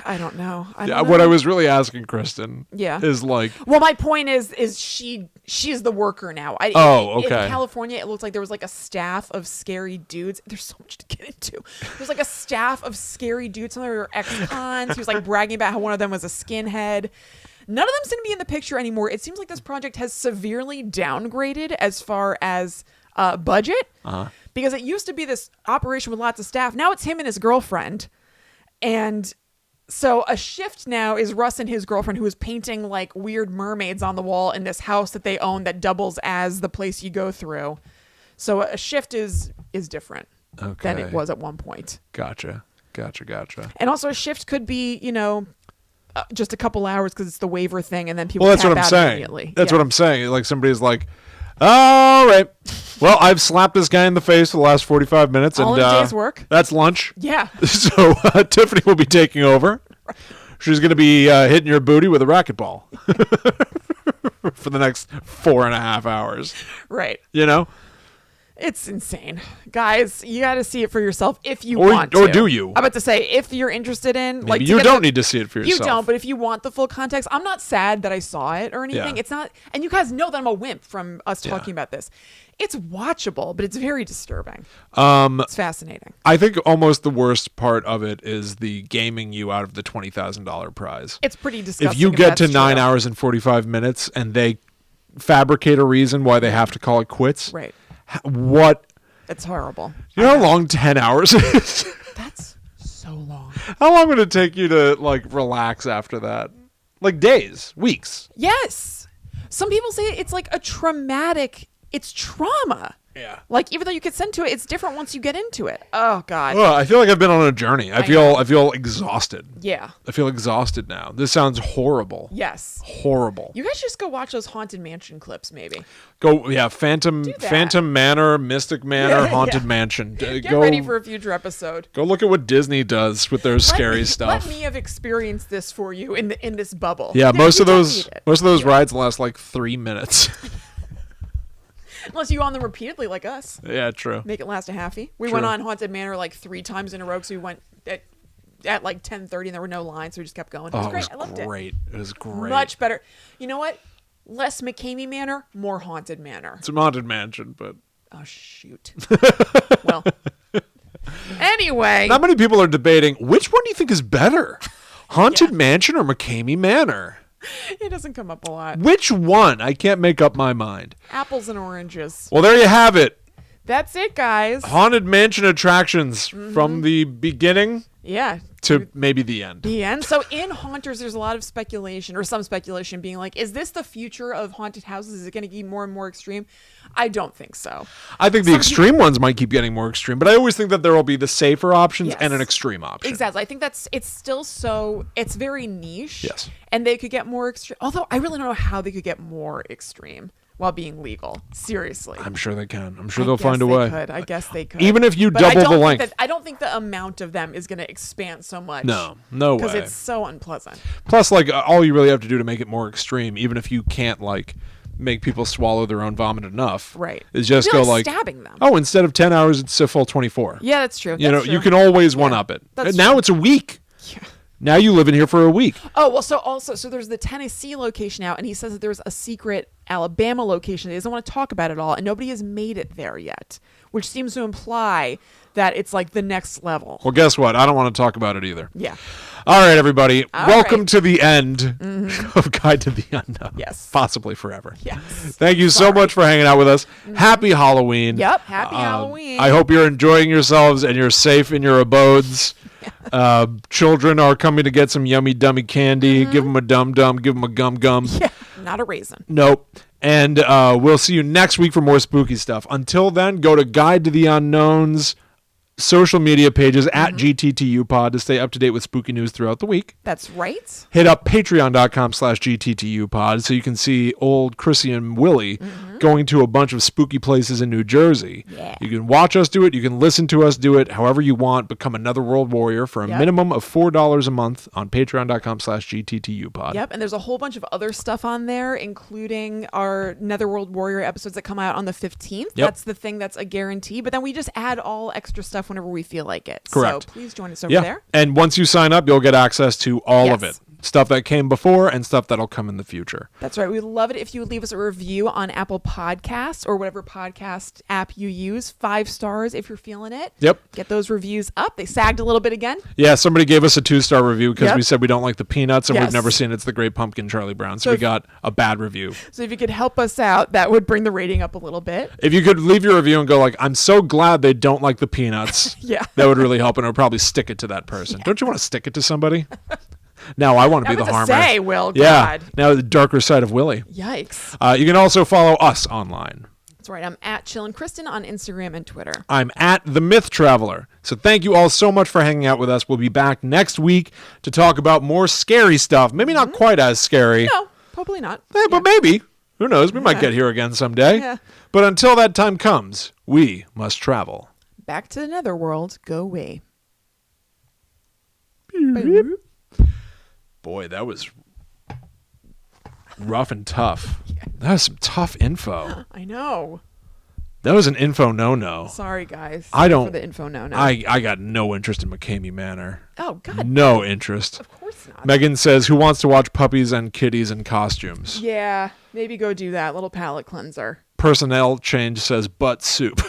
I don't know. What I was really asking Kristen Yeah. is like, Well, my point is she's the worker now. Oh, okay. In California, it looks like there was like a staff of scary dudes. There's so much to get into. There's like a staff of scary dudes. Some of them were ex-cons. He was like bragging about how one of them was a skinhead. None of them seem to be in the picture anymore. It seems like this project has severely downgraded as far as budget. Because it used to be this operation with lots of staff. Now it's him and his girlfriend. And so a shift now is Russ and his girlfriend, who is painting like weird mermaids on the wall in this house that they own that doubles as the place you go through. So a shift is different than it was at one point. Gotcha. And also a shift could be, just a couple hours because it's the waiver thing, and then people Well, that's tap what I'm out saying. immediately. That's Yeah. what I'm saying. Like somebody's like, all right, well, I've slapped this guy in the face for the last 45 minutes, All and in a day's work. That's lunch. Yeah. So Tiffany will be taking over. She's going to be hitting your booty with a racquetball for the next 4.5 hours. Right. It's insane. Guys, you got to see it for yourself if you want to. Or do you? I'm about to say, if you're interested in... Maybe you don't need to see it for yourself. You don't, but if you want the full context, I'm not sad that I saw it or anything. Yeah. It's not... And you guys know that I'm a wimp from us talking about this. It's watchable, but it's very disturbing. It's fascinating. I think almost the worst part of it is the gaming you out of the $20,000 prize. It's pretty disgusting. If you get to that's 9 true. hours and 45 minutes and they fabricate a reason why they have to call it quits, Right. what... It's horrible. You know how long 10 hours is? That's so long. How long would it take you to like relax after that? Like days, weeks. Yes. Some people say it's like a traumatic... It's trauma. Yeah. Like, even though you consent to it, it's different once you get into it. Oh, God. Well, I feel like I've been on a journey. I feel exhausted. Yeah. I feel exhausted now. This sounds horrible. Yes. Horrible. You guys just go watch those Haunted Mansion clips, maybe. Go, yeah, Phantom that. Manor, Mystic Manor, Yeah, Haunted yeah. Mansion. Get ready for a future episode. Go look at what Disney does with their scary stuff. Let me have experienced this for you in this bubble. Yeah, No, most you of don't those need it. rides last like 3 minutes. Unless you go on them repeatedly like us. Yeah, true. Make it last a halfie. We True. went on Haunted Manor like 3 times in a row because we went at at like 10:30 and there were no lines, so we just kept going. It Oh, was it great. was I loved great. It was it. great. Much better. You know what? Less McKamey Manor, more Haunted Manor. It's a haunted mansion, but Oh, shoot. Well, anyway. not many people are debating which one do you think is better, Haunted Mansion or McKamey Manor? It doesn't come up a lot. Which one? I can't make up my mind. Apples and oranges. Well, there you have it. That's it, guys. Haunted Mansion attractions from the beginning Yeah. to maybe the end. The end. So in Haunters, there's a lot of speculation, or some speculation being like, is this the future of haunted houses? Is it going to get more and more extreme? I don't think so. I think the extreme ones might keep getting more extreme, but I always think that there will be the safer options Yes. and an extreme option. Exactly. I think it's still it's very niche. Yes. And they could get more extreme. Although I really don't know how they could get more extreme while being legal. Seriously. I'm sure they can. I'm sure I they'll guess find a they way. Could. I guess they could. Even if you But I double don't the think length. I don't think the amount of them is going to expand so much. No way. Because it's so unpleasant. Plus, like, all you really have to do to make it more extreme, even if you can't, like, make people swallow their own vomit enough, Right. is just It'd go be like, stabbing them. oh, instead of 10 hours, it's a full 24. Yeah, that's true. You know, That's you true. can always one-up it. That's And now true. it's a week. Yeah. Now you live in here for a week. Oh, well, so there's the Tennessee location now, and he says that there's a secret Alabama location that he doesn't want to talk about at all, and nobody has made it there yet, which seems to imply that it's like the next level. Well, guess what? I don't want to talk about it either. Yeah. All right, everybody. All Welcome right. to the end of Guide to the Unknown. Yes. Possibly forever. Yes. Thank you so much for hanging out with us. Happy Halloween. Yep. Happy Halloween. I hope you're enjoying yourselves and you're safe in your abodes. Children are coming to get some yummy dummy candy. Give them a dum-dum. Give them a gum-gum. Yeah. Not a raisin. Nope. And we'll see you next week for more spooky stuff. Until then, go to Guide to the Unknown's social media pages at GTTUpod to stay up to date with spooky news throughout the week. That's right. Hit up patreon.com/GTTUpod so you can see old Chrissy and Willie going to a bunch of spooky places in New Jersey. Yeah. You can watch us do it. You can listen to us do it however you want. Become another World Warrior for a Yep. minimum of $4 a month on patreon.com/GTTUpod. Yep. And there's a whole bunch of other stuff on there, including our Netherworld Warrior episodes that come out on the 15th. Yep. That's the thing that's a guarantee. But then we just add all extra stuff whenever we feel like it. Correct. So please join us over Yeah. there. And once you sign up, you'll get access to all of Yes. it. Stuff that came before and stuff that'll come in the future. That's right. We'd love it if you would leave us a review on Apple Podcasts or whatever podcast app you use. 5 stars if you're feeling it. Yep. Get those reviews up. They sagged a little bit again. Yeah, somebody gave us a 2-star review because Yep. we said we don't like the peanuts and Yes. we've never seen It's the Great Pumpkin, Charlie Brown. So So we if- got a bad review. So if you could help us out, that would bring the rating up a little bit. If you could leave your review and go like, I'm so glad they don't like the peanuts. Yeah. That would really help and it would probably stick it to that person. Don't you want to stick it to somebody? Now I want to be I the was harmer. to say, Will, Yeah. God. Now the darker side of Willie. Yikes. You can also follow us online. That's right. I'm at Chillin' Kristen on Instagram and Twitter. I'm at The Myth Traveler. So thank you all so much for hanging out with us. We'll be back next week to talk about more scary stuff. Maybe not quite as scary. No, probably not. But maybe. Who knows? We might Yeah. get here again someday. Yeah. But until that time comes, we must travel. Back to the netherworld. Go away. Boy, that was rough and tough. That was some tough info. I know. That was an info no-no. Sorry, guys. I don't- For the info no. I got no interest in McKamey Manor. Oh, God. No interest. Of course not. Megan says, who wants to watch puppies and kitties in costumes? Yeah. Maybe go do that. Little palate cleanser. Personnel change says butt soup.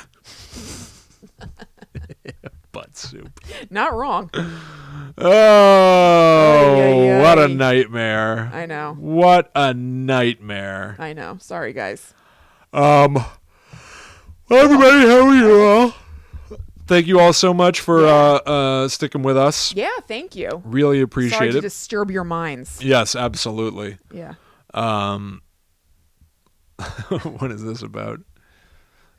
Butt soup. Not wrong. Oh, Ay, ay, what a ay. nightmare. I know. What a nightmare. I know. Sorry, guys. Well, everybody, how are you all? Thank you all so much for sticking with us. Yeah, thank you. Really Sorry appreciate to it. disturb your minds. Yes, absolutely. Yeah. What is this about?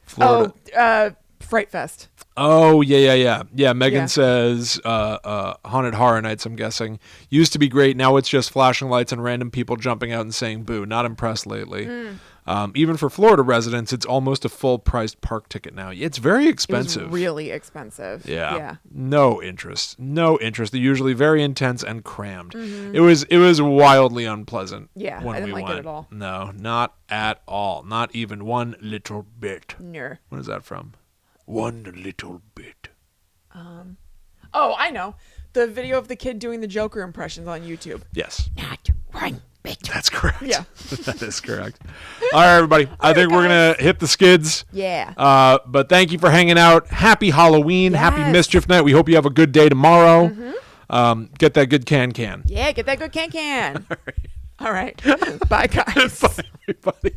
Florida. Fright Fest. Oh, yeah. Megan Yeah. says Haunted Horror Nights, I'm guessing. Used to be great. Now it's just flashing lights and random people jumping out and saying boo. Not impressed lately. Even for Florida residents, it's almost a full-priced park ticket now. It's very It expensive. was really expensive. Yeah. Yeah. No interest. They're usually very intense and crammed. It was wildly unpleasant. Yeah, when I didn't we like it went. at all. No, not at all. Not even one little bit. No. What is that from? One little bit. Oh, I know. the video of the kid doing the Joker impressions on YouTube. Yes. Not one bit. That's correct. Yeah. That is correct. All right, everybody. I think we're going to hit the skids. Yeah. But thank you for hanging out. Happy Halloween. Happy Yes. Mischief Night. We hope you have a good day tomorrow. Get that good can. Yeah, get that good can. All right. Bye, guys. Bye, everybody.